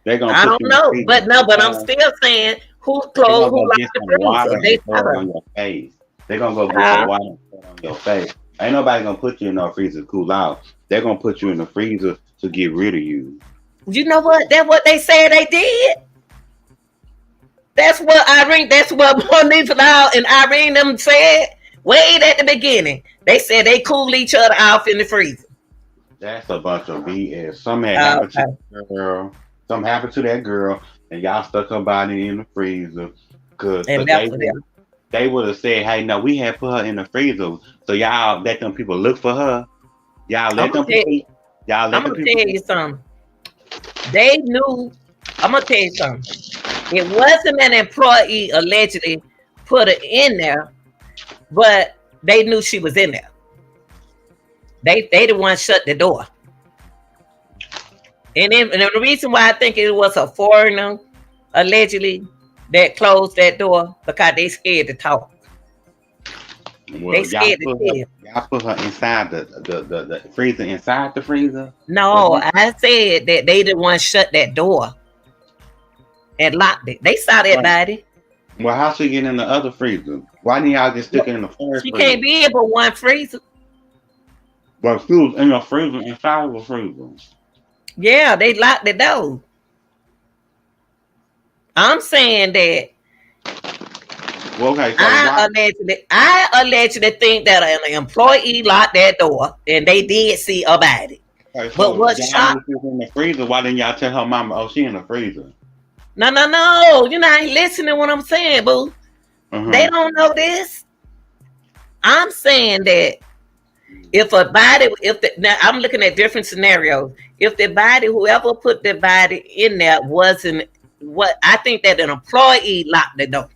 They're gonna. I don't know, but I'm still saying who locked the freezer? They on your face. They're gonna go get some water and put on your face. Ain't nobody gonna put you in no freezer to cool out. They're gonna put you in the freezer to get rid of you. You know what? That's what they said they did. That's what Monifa and Irene them said way at the beginning. They said they cool each other off in the freezer. That's a bunch of BS. Something happened to that girl. Something happened to that girl, and y'all stuck her body in the freezer. They would have said, "Hey, no, we had put her in the freezer, so y'all let them people look for her. Y'all let them people." I'm gonna tell you something. They knew. I'm gonna tell you something. It wasn't an employee allegedly put her in there, but they knew she was in there. They the one shut the door. And the reason why I think it was a foreigner allegedly that closed that door, because they scared to talk. Well, they scared to tell. Y'all put her inside the freezer, inside the freezer? No, I said that they the one shut that door and locked it. They saw that body. Well, how she get in the other freezer? Why didn't y'all just stick it in the first freezer? She can't be in but one freezer. Well, she was in the freezer, inside of the freezer. Yeah, they locked the door. I'm saying that. Well, okay, so I allegedly think that an employee locked that door and they did see a body. Okay, so but what shot in the freezer? Why didn't y'all tell her mama? Oh, she in the freezer. No. You're not listening to what I'm saying, boo. They don't know this. I'm saying that now I'm looking at different scenarios. If the body, whoever put the body in there wasn't what I think that an employee locked the door.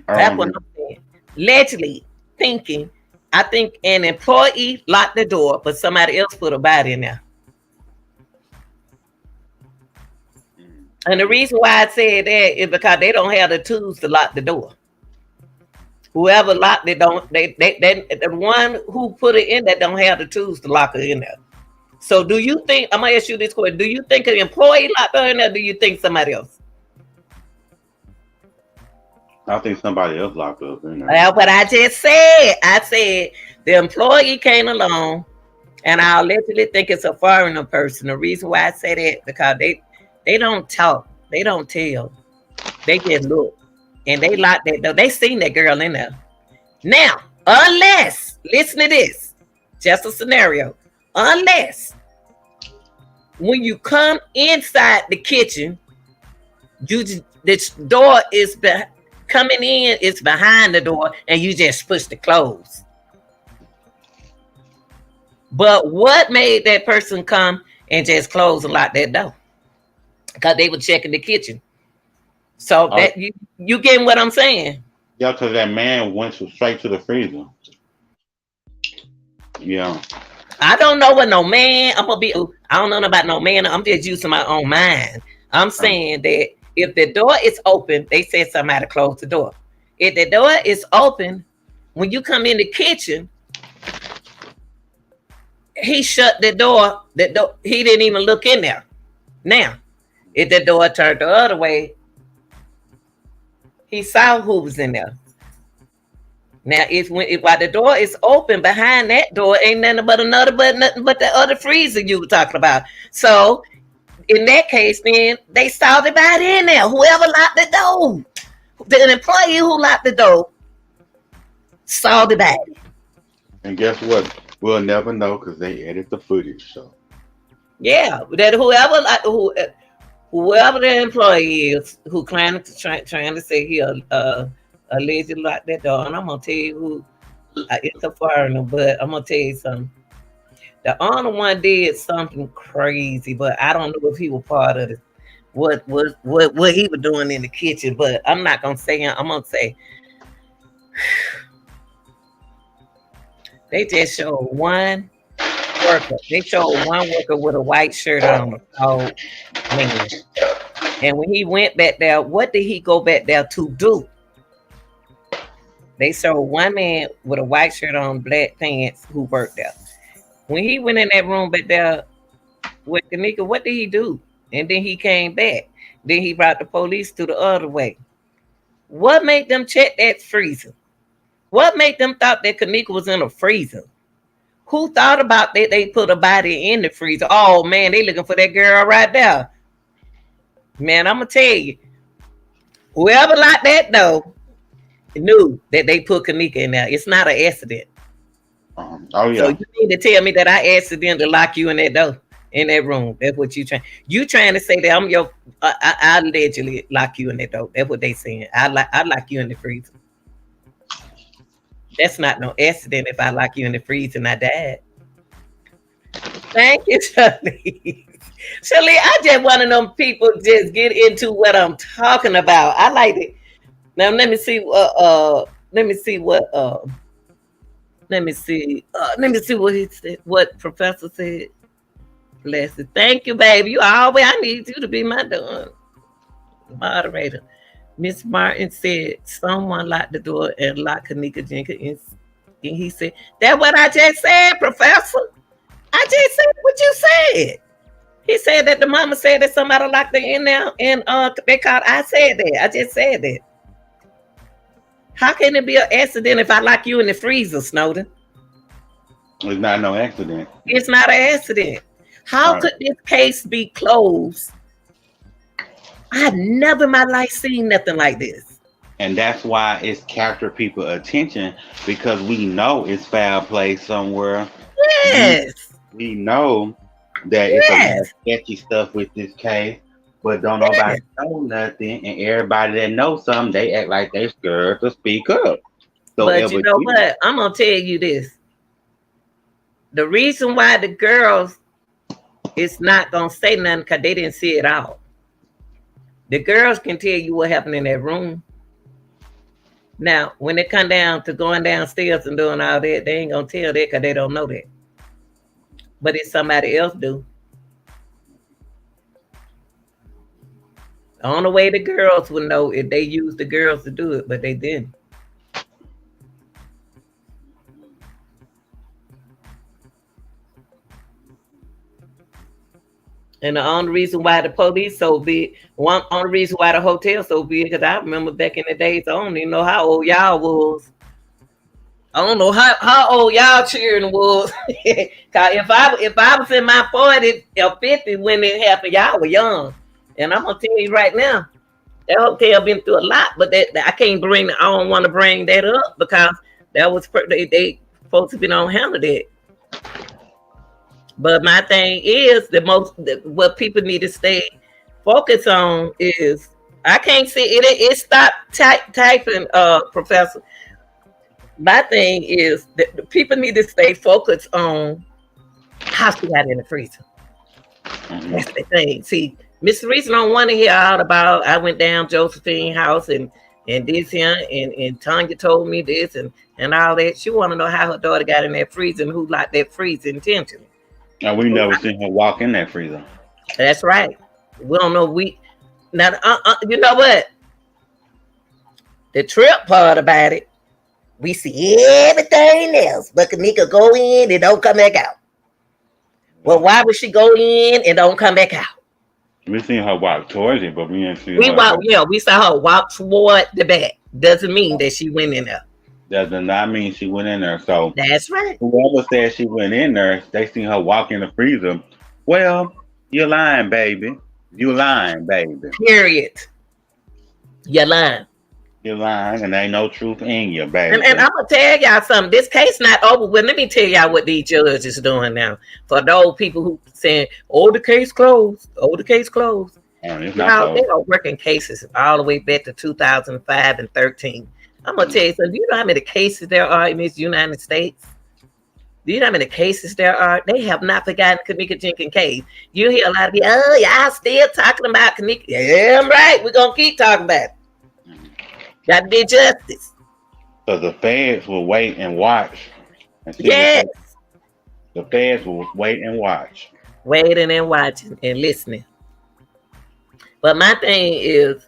That's what I'm saying. Allegedly thinking, I think an employee locked the door, but somebody else put a body in there. And the reason why I said that is because they don't have the tools to lock the door. Whoever locked it the one who put it in there don't have the tools to lock it in there. So do you think, I'm gonna ask you this question, do you think an employee locked her in there, or do you think somebody else? I think somebody else locked up in there. That's what I just said. I said the employee came along, and I allegedly think it's a foreigner person. The reason why I say that because they don't talk, they don't tell, they just look, and they locked that door. They seen that girl in there. Now, unless listen to this, just a scenario. Unless when you come inside the kitchen, this door is coming in, it's behind the door, and you just push the close. But what made that person come and just close and lock that door? Because they were checking the kitchen. So Oh, that you getting what I'm saying? yeah, because that man went straight to the freezer. Yeah. I don't know what no man. I'm gonna be. I don't know about no man. I'm just using my own mind. I'm saying that if the door is open, they said somebody close the door. If the door is open, when you come in the kitchen, he shut the door. The door. He didn't even look in there. Now, if the door turned the other way, he saw who was in there. Now, if while the door is open, behind that door ain't nothing but nothing but the other freezer you were talking about. So in that case, then they saw the body in there. Whoever locked the door, the employee who locked the door, saw the body. And guess what? We'll never know because they edit the footage. So Yeah, that whoever the employee is who trying to say he allegedly locked that door, and I'm gonna tell you who. It's a foreigner, but I'm gonna tell you something. The honor one did something crazy, but I don't know if he was part of it. What he was doing in the kitchen, but I'm not gonna say him. I'm gonna say they just showed one worker. They showed one worker with a white shirt on, a tall man. And when he went back there, what did he go back there to do? They showed one man with a white shirt on, black pants, who worked there. When he went in that room back there with Kenneka, what did he do? And then he came back. Then he brought the police to the other way. What made them check that freezer? What made them thought that Kenneka was in a freezer? Who thought about that they put a body in the freezer? Oh man, they looking for that girl right there. Man, I'm gonna tell you, whoever locked that door knew that they put Kenneka in there. It's not an accident. oh So yeah. you need to tell me that I accidentally lock you in that door, in that room. That's what you trying. You trying to say that I'm your? I allegedly lock you in that door. That's what they saying. I lock you in the freezer. That's not no accident. If I lock you in the freezer and I died. Thank you, Shirley. Shirley, I just one of them people just get into what I'm talking about. I like it. Now let me see. Let me see what. Let me see. Let me see what he said. What Professor said. Bless it. Thank you, baby. You always. I need you to be my moderator. Miss Martin said someone locked the door and locked Kenneka Jenkins. And he said, "That's what I just said, Professor. I just said what you said." He said that the mama said that somebody locked her in there, and they called. I said that. I just said that. How can it be an accident if I lock you in the freezer, Snowden? It's not no accident. It's not an accident. How Right. could this case be closed? I've never in my life seen nothing like this. And that's why it's captured people's attention because we know it's foul play somewhere. We Yes. we know that it's a lot of Yes. sketchy stuff with this case, but don't nobody Yes. know nothing. And everybody that knows something, they act like they scared to speak up. So But you ever know what? I'm gonna tell you this. The reason why the girls is not gonna say nothing because they didn't see it all. The girls can tell you what happened in that room. Now, when it come down to going downstairs and doing all that, they ain't gonna tell that because they don't know that. But if somebody else do, the only way the girls would know if they used the girls to do it, but they didn't. And the only reason why the police so big, one only reason why the hotel so big, because I remember back in the days, I don't even know how old y'all was. I don't know how old y'all children was. Cause if I was in my 40s or 50s when it happened, y'all were young. And I'm gonna tell you right now, that hotel been through a lot, but that I can't bring. I don't want to bring that up because that was they supposed to be on handle that. But my thing is what people need to stay focused on is I can't see it. It stopped typing, Professor. My thing is that the people need to stay focused on how she got in the freezer. Mm-hmm. That's the thing. See, Miss Teresa don't want to hear all about I went down Josephine house and this here and Tanya told me this and all that. She want to know how her daughter got in that freezer and who locked that freezer intentionally. And we never seen her walk in that freezer. That's right. We don't know. We now. You know what? The trip part about it, we see everything else, but Kenneka go in and don't come back out. Well, why would she go in and don't come back out? We seen her walk towards it, but we didn't see We her walk, go. yeah, we saw her walk toward the back. Doesn't mean that she went in there. That does not mean she went in there. So That's right. whoever said she went in there, they seen her walk in the freezer. Well, you're lying, baby. You lying, baby. Period. You're lying. You're lying, and there ain't no truth in you, baby. And I'm gonna tell y'all something. This case not over with. Let me tell y'all what these judges is doing now. For those people who saying, "Oh, the case closed. Oh, the case closed." It's not Y'all, they so. are working cases all the way back to 2005 and 13. I'm gonna tell you something. Do you know how many cases there are in this United States? Do you know how many cases there are? They have not forgotten Kenneka Jenkins case. You hear a lot of people, oh, y'all still talking about Kenneka. Yeah, I'm right. We're gonna keep talking about it. Got to do justice. Because the feds will wait and watch. And see Yes. the feds will wait and watch. Waiting and watching and listening. But my thing is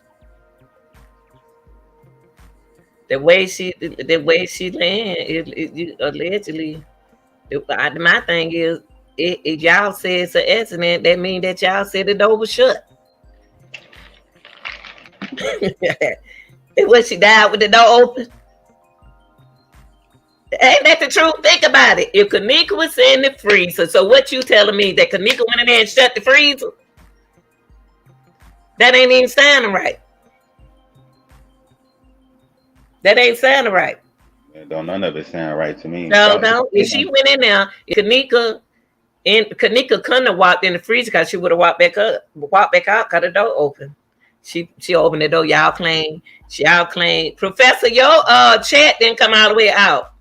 the way she land, allegedly. My thing is, if y'all say it's an accident, that means that y'all said the door was shut. When she died with the door open, ain't that the truth? Think about it. If Kenneka was in the freezer, so what you telling me that Kenneka went in there and shut the freezer? That ain't even sounding right. That ain't sounding right. Don't none of it sound right to me. No. If she went in there, Kenneka couldn't have walked in the freezer because she would have walked back out, cut the door open. She opened the door. Y'all claim. Professor, your chat didn't come all the way out.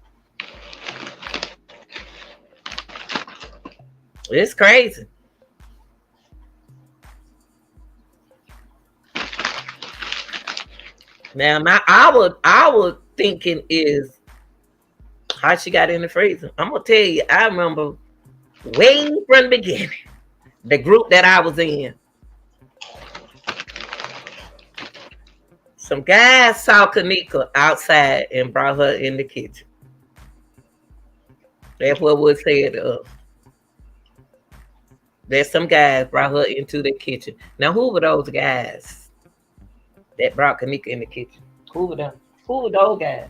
It's crazy. Now our thinking is how she got in the freezer. I'm gonna tell you, I remember way from the beginning, the group that I was in. Some guys saw Kenneka outside and brought her in the kitchen. That's what was said of. That some guys brought her into the kitchen. Now, who were those guys that brought Kenneka in the kitchen? Who were them? Who were those guys?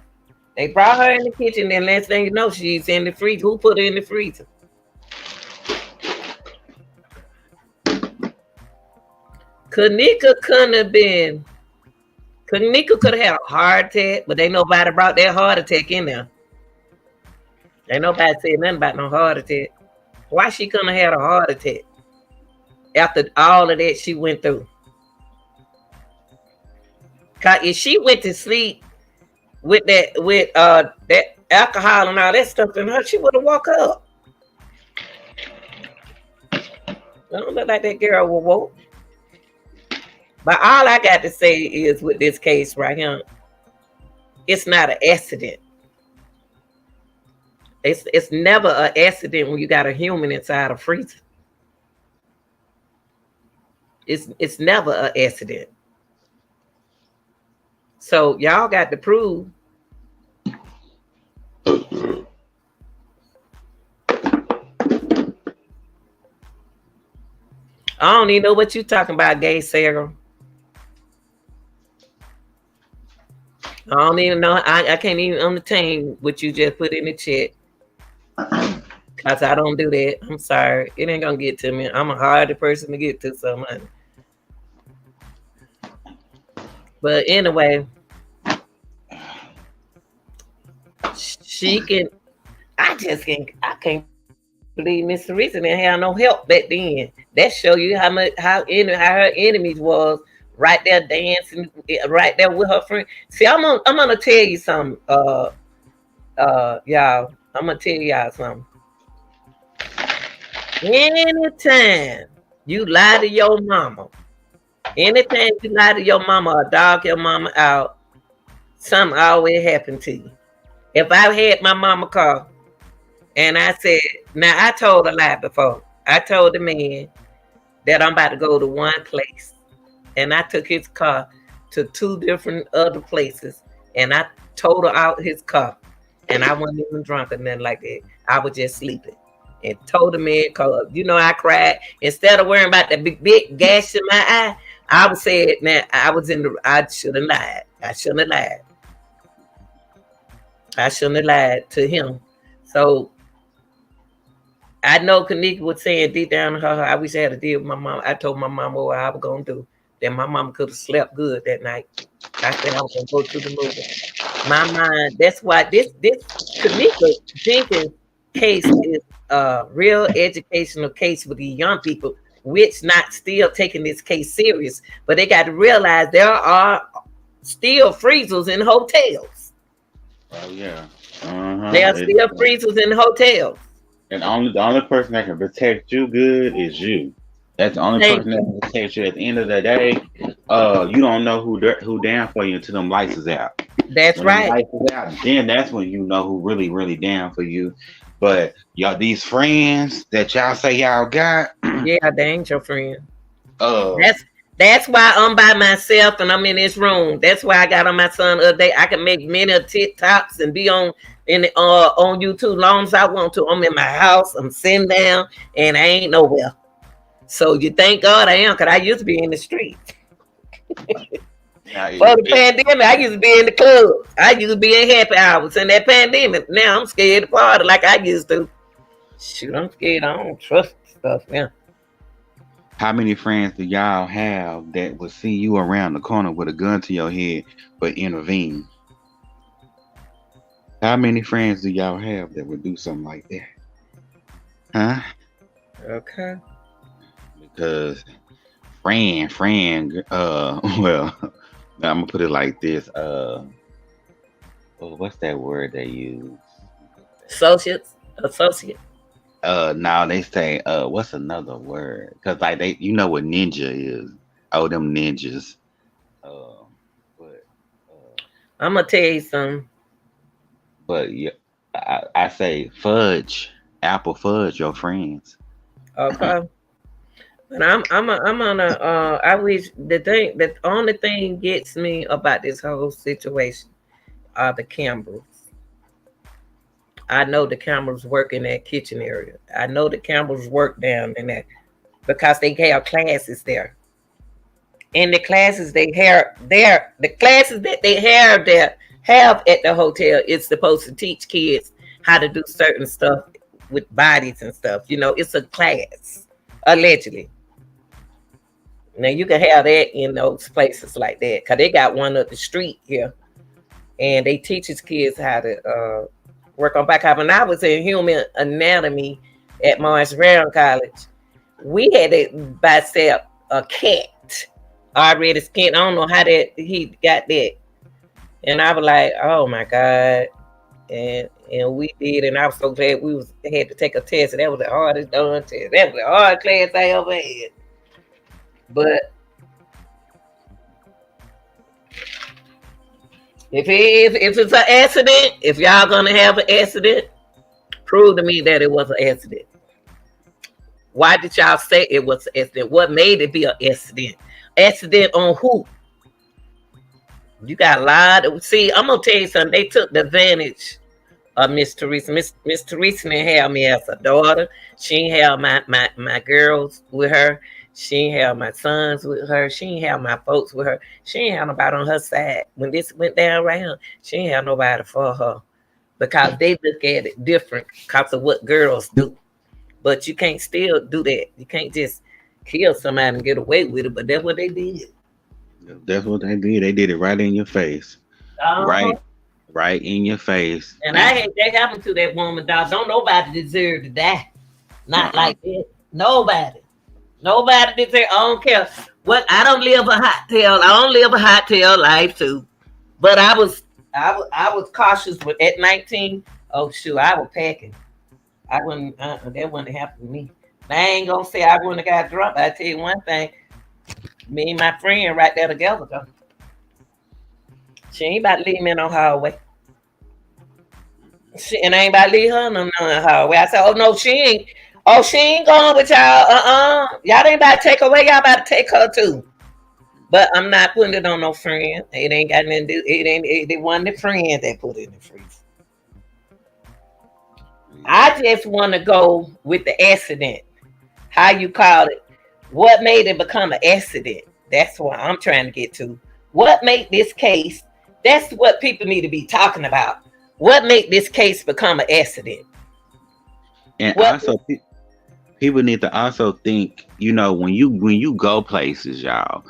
They brought her in the kitchen, then last thing you know, she's in the freezer. Who put her in the freezer? Kenneka couldn't have been. Kenneka could have had a heart attack, but ain't nobody brought that heart attack in there. Ain't nobody said nothing about no heart attack. Why she couldn't have had a heart attack after all of that she went through? Cause if she went to sleep with that alcohol and all that stuff in her, she would have woke up. I don't look like that girl will woke. But all I got to say is with this case right here, it's not an accident. It's never an accident when you got a human inside a freezer. It's never an accident. So y'all got to prove. I don't even know what you talking about, gay Sarah. I don't even know. I can't even entertain what you just put in the chat. Cause I don't do that. I'm sorry. It ain't gonna get to me. I'm a harder person to get to someone. But anyway, she can. I can't believe Miss Teresa didn't have no help back then. That show you how her enemies was right there dancing right there with her friend. See, I'm gonna tell you something, y'all. I'm gonna tell y'all something. Anytime you lie to your mama, anytime you lie to your mama or dog your mama out, something always happened to you. If I had my mama call and I said, now I told a lie before. I told the man that I'm about to go to one place. And I took his car to two different other places. And I totaled out his car. And I wasn't even drunk or nothing like that. I was just sleeping. And told the man, cause I cried. Instead of worrying about the big gash in my eye, I would say it now. I should have lied. I shouldn't have lied. I shouldn't have lied to him. So I know Kenneka was saying deep down in her heart, I wish I had a deal with my mom. I told my mom what I was gonna do. Then my mom could have slept good that night. I said I was gonna go to the movie. My mind. That's why this Kenneka Jenkins case is a real educational case for the young people, which not still taking this case serious. But they got to realize there are still freezers in hotels. Oh yeah. There are still freezers in hotels. And the only person that can protect you good is you. That's the only person that can protect you. At the end of the day, you don't know who down for you until them lights is out. That's when right. Lights is out, then that's when you know who really, really down for you. But y'all, these friends that y'all say y'all got, yeah, they ain't your friend. That's why I'm by myself and I'm in this room. That's why I got on my son the other day. I can make many TikToks and be on YouTube long as I want to. I'm in my house. I'm sitting down and I ain't nowhere. So you thank God I am, because I used to be in the street. For the pandemic, I used to be in the club. I used to be in happy hours in that pandemic. Now I'm scared to party like I used to. Shoot, I'm scared. I don't trust stuff now. How many friends do y'all have that will see you around the corner with a gun to your head but intervene? How many friends do y'all have that would do something like that? Huh? Okay. Because friend, well, I'm gonna put it like this. What's that word they use? Associate. Now they say, what's another word? Because like what ninja is. Oh, them ninjas. But I'm gonna tell you something. But yeah, I say fudge, apple fudge, your friends. Okay. But I wish the only thing gets me about this whole situation are the cameras. I know the cameras work in that kitchen area. I know the cameras work down in that because they have classes there. And the classes they have there, the classes that they have there have at the hotel, it's supposed to teach kids how to do certain stuff with bodies and stuff. It's a class, allegedly. Now you can have that in those places like that, because they got one up the street here, and they teaches kids how to work on back. When I was in human anatomy at Morris Brown College, we had to bisect a cat already skinned. I don't know how that he got that, and I was like, oh my God. And we did, and I was so glad we had to take a test, and that was the hardest done test. That was the hardest class I ever had. But if it's an accident, if y'all gonna have an accident, prove to me that it was an accident. Why did y'all say it was an accident? What made it be an accident? Accident on who? You got a lot of. See, I'm gonna tell you something. They took the advantage of Miss Teresa. Miss Teresa didn't have me as a daughter. She didn't have my girls with her. She ain't have my sons with her. She ain't have my folks with her. She ain't have nobody on her side. When this went down around, she ain't have nobody for her because they look at it different because of what girls do. But you can't still do that. You can't just kill somebody and get away with it. But that's what they did. That's what they did. They did it right in your face. Uh-huh. Right, right in your face. And And I hate that happened to that woman, dog. Don't nobody deserve to die. Not uh-uh. like that. Nobody. Nobody deserve. I don't care. What I don't live a hot tail. I don't live a hot tail life too. But I was cautious with at 19. Oh shoot, I was packing. I wouldn't that wouldn't happen to me. I ain't gonna say I wouldn't have got drunk. I tell you one thing, me and my friend right there together though. She ain't about to leave me in no hallway. And I ain't about to leave her no hallway. I said, oh no, she ain't. Oh, she ain't going with y'all. Y'all ain't about to take her away. Y'all about to take her too. But I'm not putting it on no friend. It ain't got nothing to do. It wasn't the friend that put it in the freezer. I just want to go with the accident. How you call it? What made it become an accident? That's what I'm trying to get to. What made this case? That's what people need to be talking about. What made this case become an accident? And What? also, people need to also think, when you go places, y'all.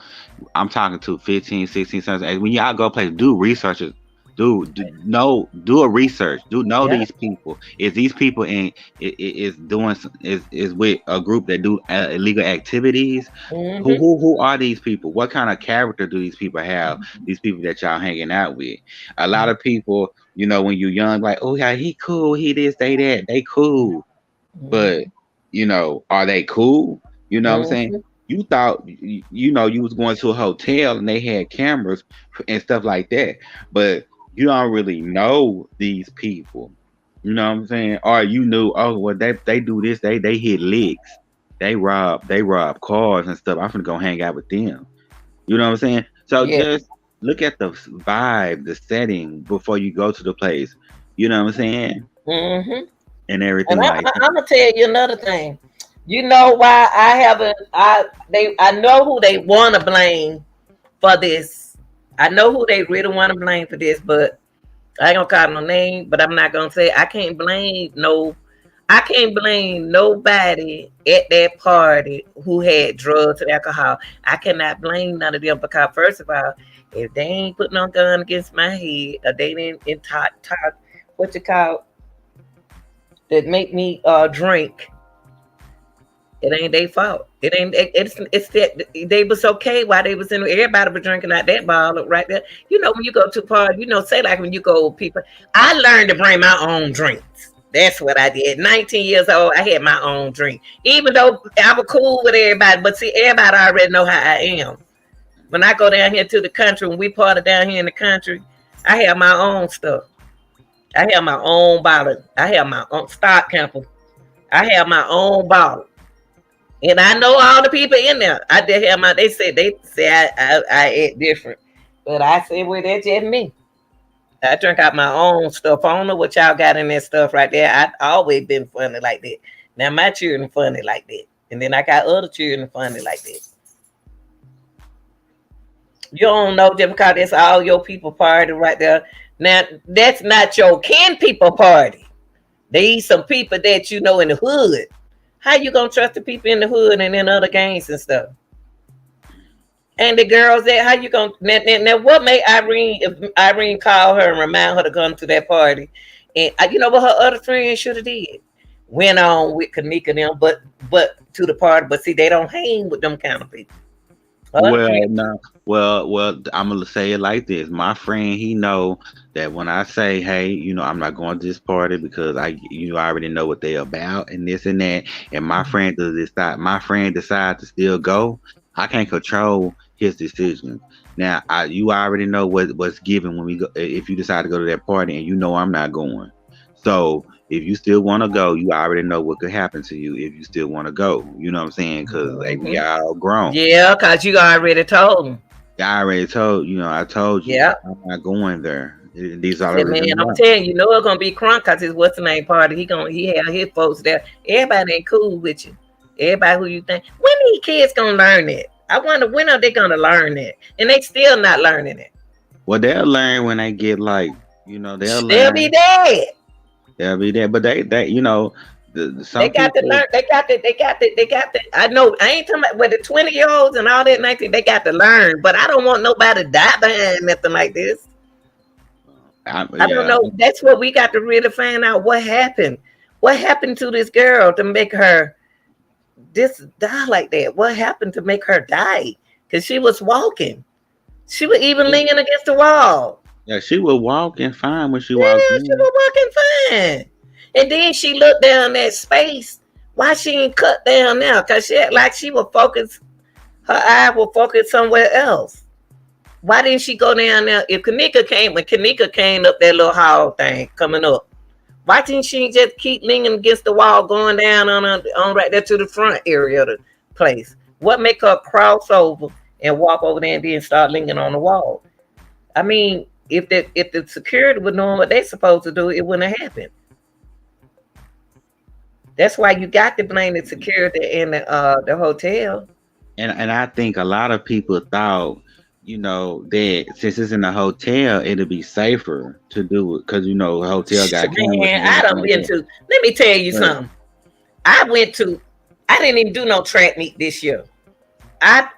I'm talking to 15, 16, 17. When y'all go places, do research. Do a research. Do know Yeah. these people. Is these people is doing is with a group that do illegal activities? Who Mm-hmm. who who are these people? What kind of character do these people have? These people that y'all hanging out with. A lot of people, when you're young, like, oh yeah, he cool, he this, they that, they cool. But are they cool? You know what I'm saying? Mm-hmm. You thought you was going to a hotel and they had cameras and stuff like that, but you don't really know these people. You know what I'm saying? Or you knew, oh well, they do this, they hit licks, they rob cars and stuff. I'm gonna go hang out with them. You know what I'm saying? So Yeah. just look at the vibe, the setting before you go to the place. You know what I'm saying? Mm-hmm. And And everything like that. I'm gonna tell you another thing. You know why I haven't? I know who they want to blame for this. I know who they really want to blame for this, but I ain't gonna call no name. But I'm not gonna say I can't blame no. I can't blame nobody at that party who had drugs and alcohol. I cannot blame none of them because first of all, if they ain't putting no gun against my head or they didn't talk what you call that make me drink. It ain't their fault. It ain't. It's that they was okay while they was in. Everybody was drinking out that bottle right there. When you go to a party, say like when you go with people. I learned to bring my own drinks. That's what I did. 19 years old, I had my own drink. Even though I was cool with everybody, but see, everybody already know how I am. When I go down here to the country, when we party down here in the country, I have my own stuff. I have my own bottle. I have my own stock camper. I have my own bottle. And I know all the people in there. I did have my. They say I act different, but I say well that's just me. I drink out my own stuff. I don't know what y'all got in that stuff right there. I always been funny like that. Now my children funny like that, and then I got other children funny like that. You don't know just because that's all your people party right there. Now that's not your kin people party. These some people that you know in the hood. How you gonna trust the people in the hood and in other gangs and stuff? And the girls that how you gonna now what made Irene if Irene called her and remind her to come to that party? And you know what her other friends should have did? Went on with Kenneka them, but to the party. But see, they don't hang with them kind of people. Her other Well, friends, no. Well, I'm gonna say it like this. My friend, he know that when I say, hey, I'm not going to this party because I already know what they about and this and that. And my friend decide to still go. I can't control his decisions. Now, you already know what's given when we go. If you decide to go to that party, and I'm not going. So if you still want to go, you already know what could happen to you if you still want to go. You know what I'm saying? Because we mm-hmm. all grown. Yeah, cause you already told them. I already told I told you Yeah. I'm not going there. These are the Said, man, reasons I'm why. telling you, Noah gonna be crunk cause it's what's the name party. He have his folks there. Everybody ain't cool with you. Everybody who you think. When these kids gonna learn it? I wonder when are they gonna learn it? And they still not learning it. Well, they'll learn when they get like, they'll They'll be learn. dead. They'll be there, but they They some got to people. learn. They got to. I know. I ain't talking about with the 20-year-olds and all that. 19. They got to learn. But I don't want nobody to die behind nothing like this. I don't Yeah, know. That's what we got to really find out. What happened? What happened to this girl to make her this die like that? What happened to make her die? Because she was walking. She was even she, leaning against the wall. yeah, she was walking fine when she walked Yeah, she in. was walking fine. And then she looked down that space. Why she ain't cut down now? Because she act like she was focused, her eye will focus somewhere else. Why didn't she go down there? If Kenneka came, when Kenneka came up that little hall thing coming up, why didn't she just keep leaning against the wall, going down on right there to the front area of the place? What make her cross over and walk over there and then start leaning on the wall? I mean, if the security was doing what they supposed to do, it wouldn't have happened. That's why you got to blame the security in the hotel. And I think a lot of people thought, that since it's in a hotel, it'll be safer to do it because a hotel got cameras Man, and I everything done like been that. to. Let me tell you But something. I went to. I didn't even do no track meet this year. I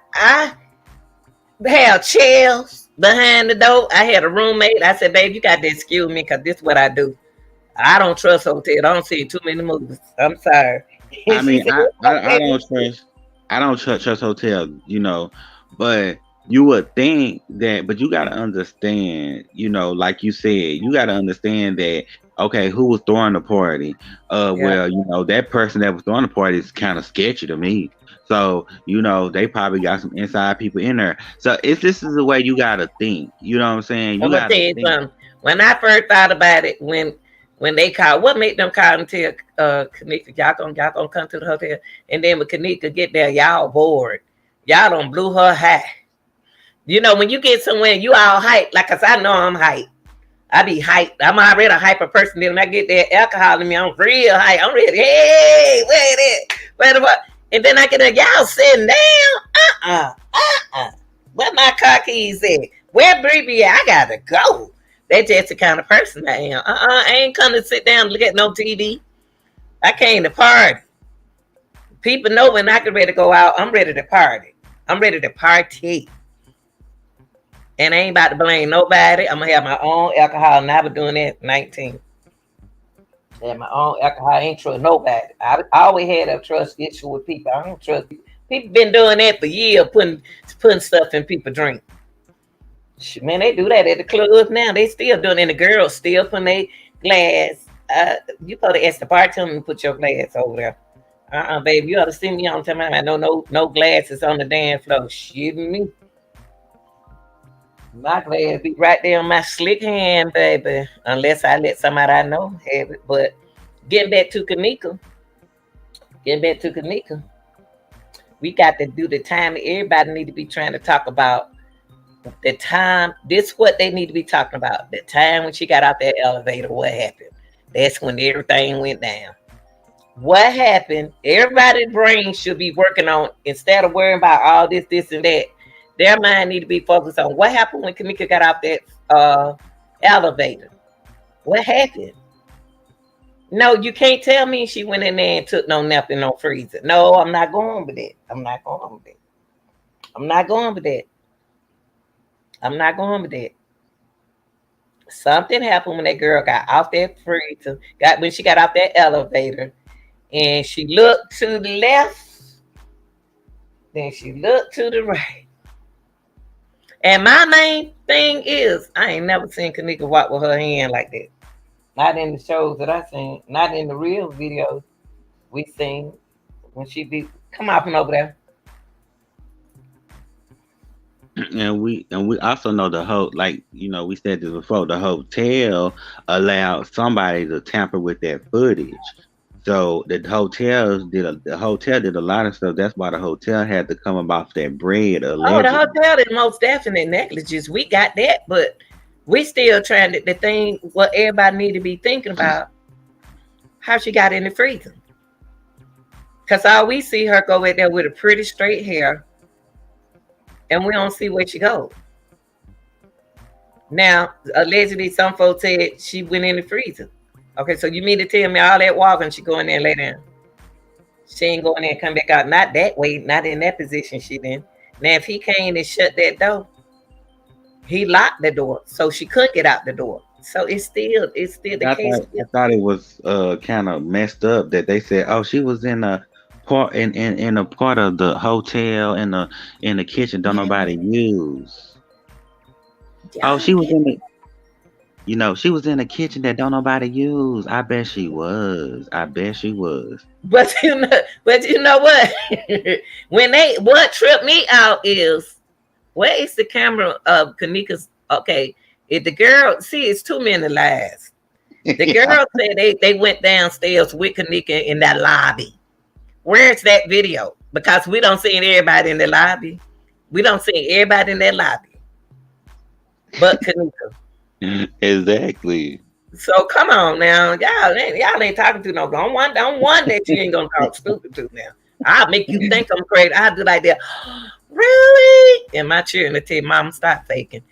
had chairs behind the door. I had a roommate. I said, "Babe, you got to excuse me because this is what I do. I don't trust hotels. I don't see too many movies. I'm sorry." I And she mean, said, I "Okay." don't trust hotels, but you would think that, but you got to understand, like you said, you got to understand that, okay, who was throwing the party? Yeah, Well, that person that was throwing the party is kind of sketchy to me. So, they probably got some inside people in there. So it's this is the way you got to think. You know what I'm saying? You I'm gonna got tell to you think. something. When I first thought about it, when they called, what made them call and tell Kenneka, y'all gonna come to the hotel, and then when Kenneka get there, y'all bored. Y'all don't blew her high. When you get somewhere, you all hype. Like, cause I know I'm hype. I be hyped. I'm already a hyper person. Then when I get that alcohol in me, I'm real hype. I'm ready. Hey, wait it. Wait what? And then I get there, y'all sitting down. Where my car keys at? Where Bree at? I gotta go. That's just the kind of person I am. I ain't come to sit down and look at no TV. I came to party. People know when I get ready to go out, I'm ready to party. I'm ready to party. And I ain't about to blame nobody. I'm gonna have my own alcohol. And I've been doing that at 19. I have my own alcohol. I ain't trust nobody. I always had a trust issue with people. I don't trust people. People been doing that for years, putting stuff in people drink. Man, they do that at the clubs now. They still doing it. And the girls still putting their glass. You probably ask the bartender to put your glass over there. Baby, you ought to see me on time. I know no glasses on the dance floor. Shitting me. My glass be right there on my slick hand, baby. Unless I let somebody I know have it. But getting back to Kenneka, getting back to Kenneka, we got to do the time. Everybody need to be trying to talk about the time. This is what they need to be talking about. The time when she got out that elevator, what happened? That's when everything went down. What happened? Everybody's brain should be working on, instead of worrying about all this, and that. Their mind need to be focused on what happened when Kenneka got out that elevator. What happened? No, you can't tell me she went in there and took no nap in no freezer. No, I'm not going with that. I'm not going with that. I'm not going with that. I'm not going with that. Something happened when that girl got off that freezer, got when she got off that elevator, and she looked to the left, then she looked to the right. And my main thing is, I ain't never seen Kenneka walk with her hand like that. Not in the shows that I seen, not in the real videos we seen when she be come out from over there. And we also know the whole, like, we said this before, the hotel allowed somebody to tamper with that footage. So the hotel did a lot of stuff. That's why the hotel had to come about that bread Oh, the allegedly. hotel is most definite negligence. We got that, but we still trying to the thing what everybody need to be thinking about how she got in the freezer. Cause all we see her go in there with a pretty straight hair, and we don't see where she goes. Now, allegedly, some folks said she went in the freezer. Okay, so you mean to tell me all that walking, she go in there and lay down? She ain't going there and come back out. Not that way, not in that position she in. Now, if he came and shut that door, he locked the door, so she couldn't get out the door. So it's still the case. I thought it was kind of messed up that they said, oh, she was in a part in a part of the hotel in the kitchen don't Yeah, nobody use. Oh, y'all she was get. in the she was in the kitchen that don't nobody use. I bet she was. I bet she was. But you know what? What tripped me out is where is the camera of Kenneka's? Okay, if the girl see, it's too many lies. The girl said they went downstairs with Kenneka in that lobby. Where's that video? Because we don't see everybody in the lobby. We don't see everybody in that lobby, but Kenneka. Exactly. So come on now, y'all ain't talking to no. Don't want that you ain't gonna talk stupid to now. I'll make you think I'm crazy. I'll do like that. Really? And my children will tell Mom, stop faking.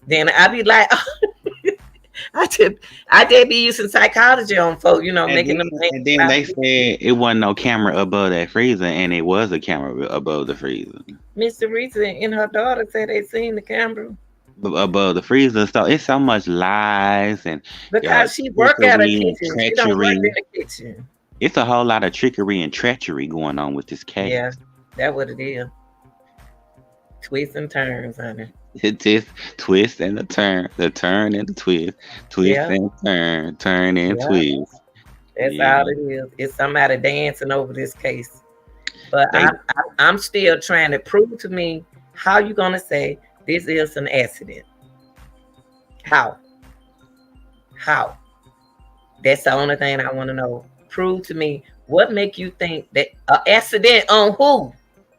Then I be like, I did be using psychology on folks, And making then, them think and then about they said it wasn't no camera above that freezer, and it was a camera above the freezer. Mr. Rita and her daughter said they seen the camera Above the freezer. So it's so much lies and because she work at a trickery and kitchen. She don't work in treachery. the kitchen. It's a whole lot of trickery and treachery going on with this case. Yeah, that what it is. Twists and turns, honey. It just twist and the turn and the twist Yeah, and turn and yeah. twist. That's Yeah, all it is. It's somebody dancing over this case. But they I'm still trying to prove to me how you gonna say this is an accident. How? How? That's the only thing I want to know. Prove to me what make you think that an accident on who?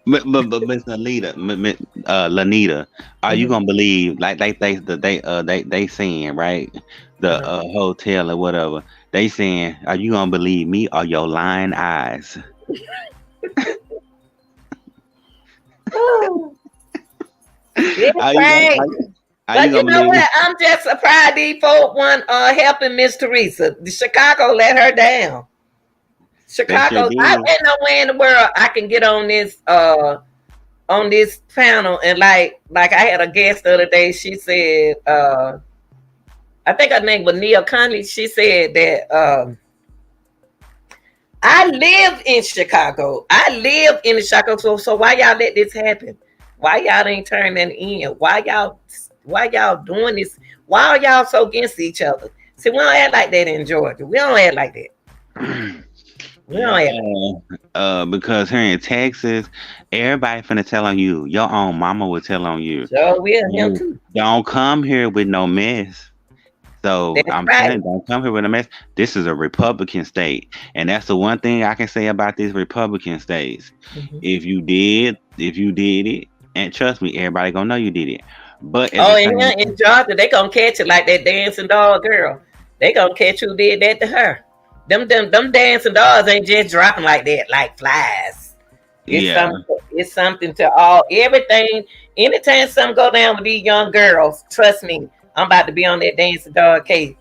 but Miss Lanita, are you Mhm. gonna believe like they saying right the Uh-huh. hotel or whatever they saying are you gonna believe me or your lying eyes? Oh, it's Are you gonna crazy. are you But you gonna know believe me? what? I'm just surprised these folk one helping Miss Teresa. The Chicago let her down. They sure Chicago, I did. ain't no way in the world I can get on this panel and like I had a guest the other day. She said, I think her name was Neil Conley. She said that I live in Chicago. I live in the Chicago. So why y'all let this happen? Why y'all ain't turning in? Why y'all doing this? Why are y'all so against each other? See, we don't act like that in Georgia. We don't act like that. We don't Yeah, act like because here in Texas, everybody finna tell on you. Your own mama will tell on you. that. So we're him You too. don't come here with no mess. So That's I'm right. telling you, don't come here with a mess. This is a Republican state, and that's the one thing I can say about these Republican states. Mhm. If you did it, and trust me, everybody gonna know you did it. But at Oh, the and here same in Georgia, they gonna catch it like that dancing dog girl. They gonna catch who did that to her. Them dancing dogs ain't just dropping like that, like flies. It's yeah, something. It's something to all everything. Anytime something go down with these young girls, trust me, I'm about to be on that dancing dog case.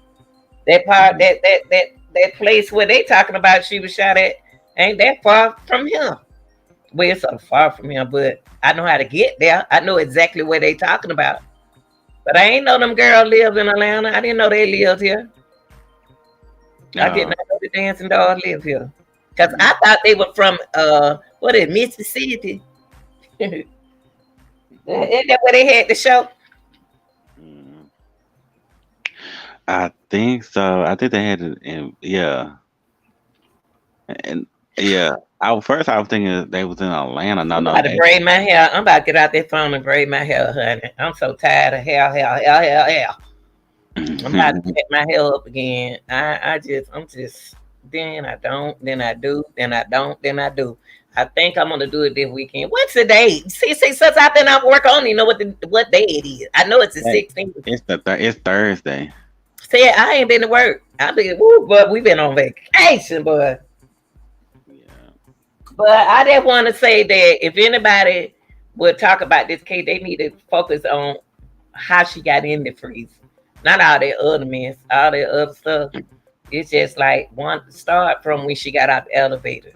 That part, that place where they talking about she was shot at, ain't that far from here. Well, it's so far from here, but I know how to get there. I know exactly where they talking about. But I ain't know them girls live in Atlanta. I didn't know they lived here. I did uh, not know the dancing dogs live here. Cause I thought they were from what is Mississippi? Isn't that where they had the show? mm, I think so. I think they had it in yeah, and yeah. I was thinking they was in Atlanta. No, I'm no, about to they. braid my hair. I'm about to get out that phone and braid my hair, honey. I'm so tired of hair. I'm about to set my hair up again. I'm just then I don't, then I do, then I don't, then I do. I think I'm gonna do it this weekend. What's the date? See, since I've been out work, I don't even know what day it is. I know it's the Hey, 16th. it's Thursday. See, I ain't been to work. I've been, woo, but we've been on vacation, but Yeah. But I just want to say that if anybody would talk about this case, they need to focus on how she got in the freezer. Not all that other mess, all that other stuff. It's just like one start from when she got out the elevator.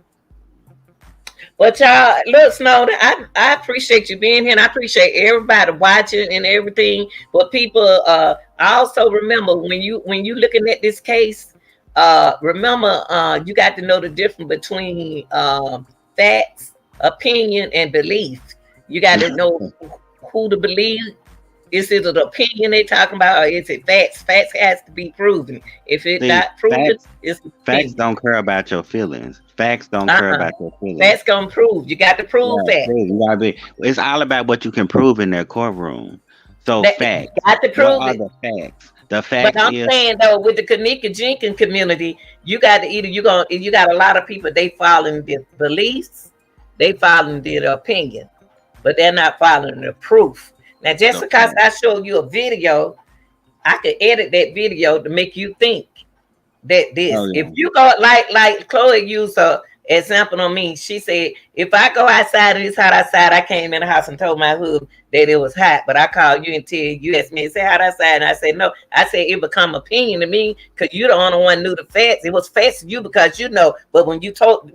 But y'all, look, Snowden, I appreciate you being here, and I appreciate everybody watching and everything. But people, also remember when you looking at this case, remember you got to know the difference between facts, opinion, and belief. You got to know who to believe. Is it an opinion they talking about, or is it facts? Facts has to be proven. If it's See, not proven, facts, it's facts opinion. don't care about your feelings. Facts don't care Uh-uh. about your feelings. Facts gonna prove. You got to prove Yeah, that. see, you gotta be. It's all about what you can prove in their courtroom. So That you facts. got to What prove are it. the facts? The But facts I'm is saying though, with the Kenneka Jenkins community, you got to either you got a lot of people they following their beliefs, they following their opinion, but they're not following the proof. Now, just the because fact. I show you a video, I can edit that video to make you think that Oh this. If yeah. you go like Chloe used a example on me, she said, if I go outside and it's hot outside, I came in the house and told my husband that it was hot, but I called you and tell you asked me, say hot outside, and I said no. I said it become opinion to me because you the only one knew the facts. It was facts to you because you know, but when you talk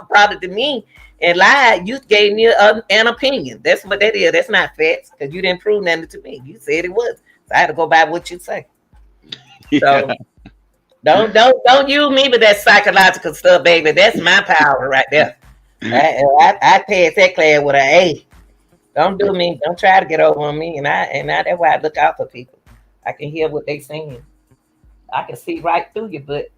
about it to me and lied, you gave me an opinion. That's what that is. That's not facts because you didn't prove nothing to me. You said it was. So I had to go by what you say. So don't use me with that psychological stuff, baby. That's my power right there. I passed that class with an A. Don't do me. Don't try to get over on me. And that's why I look out for people. I can hear what they saying. I can see right through you, but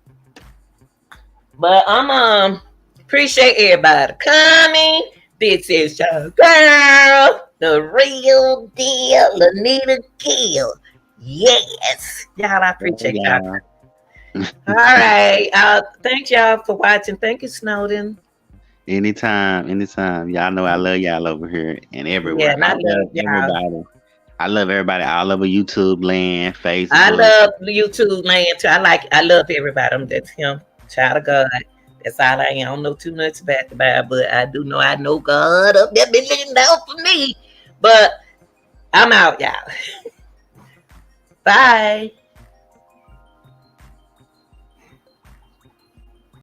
I'm appreciate everybody coming. This is your girl, the real deal, Lanita Gill. Yes, y'all. I appreciate y'all. Yeah. All right. Thank y'all for watching. Thank you, Snowden. Anytime, anytime. Y'all know I love y'all over here and Yeah, everywhere. and I I love love y'all. everybody. I love everybody all over YouTube land, I Facebook. love YouTube man too. I love everybody. I'm just him, child of God. That's all I am. I don't know too much about the Bible, but I do know I know God up there been looking out for me. But I'm out, y'all. Bye.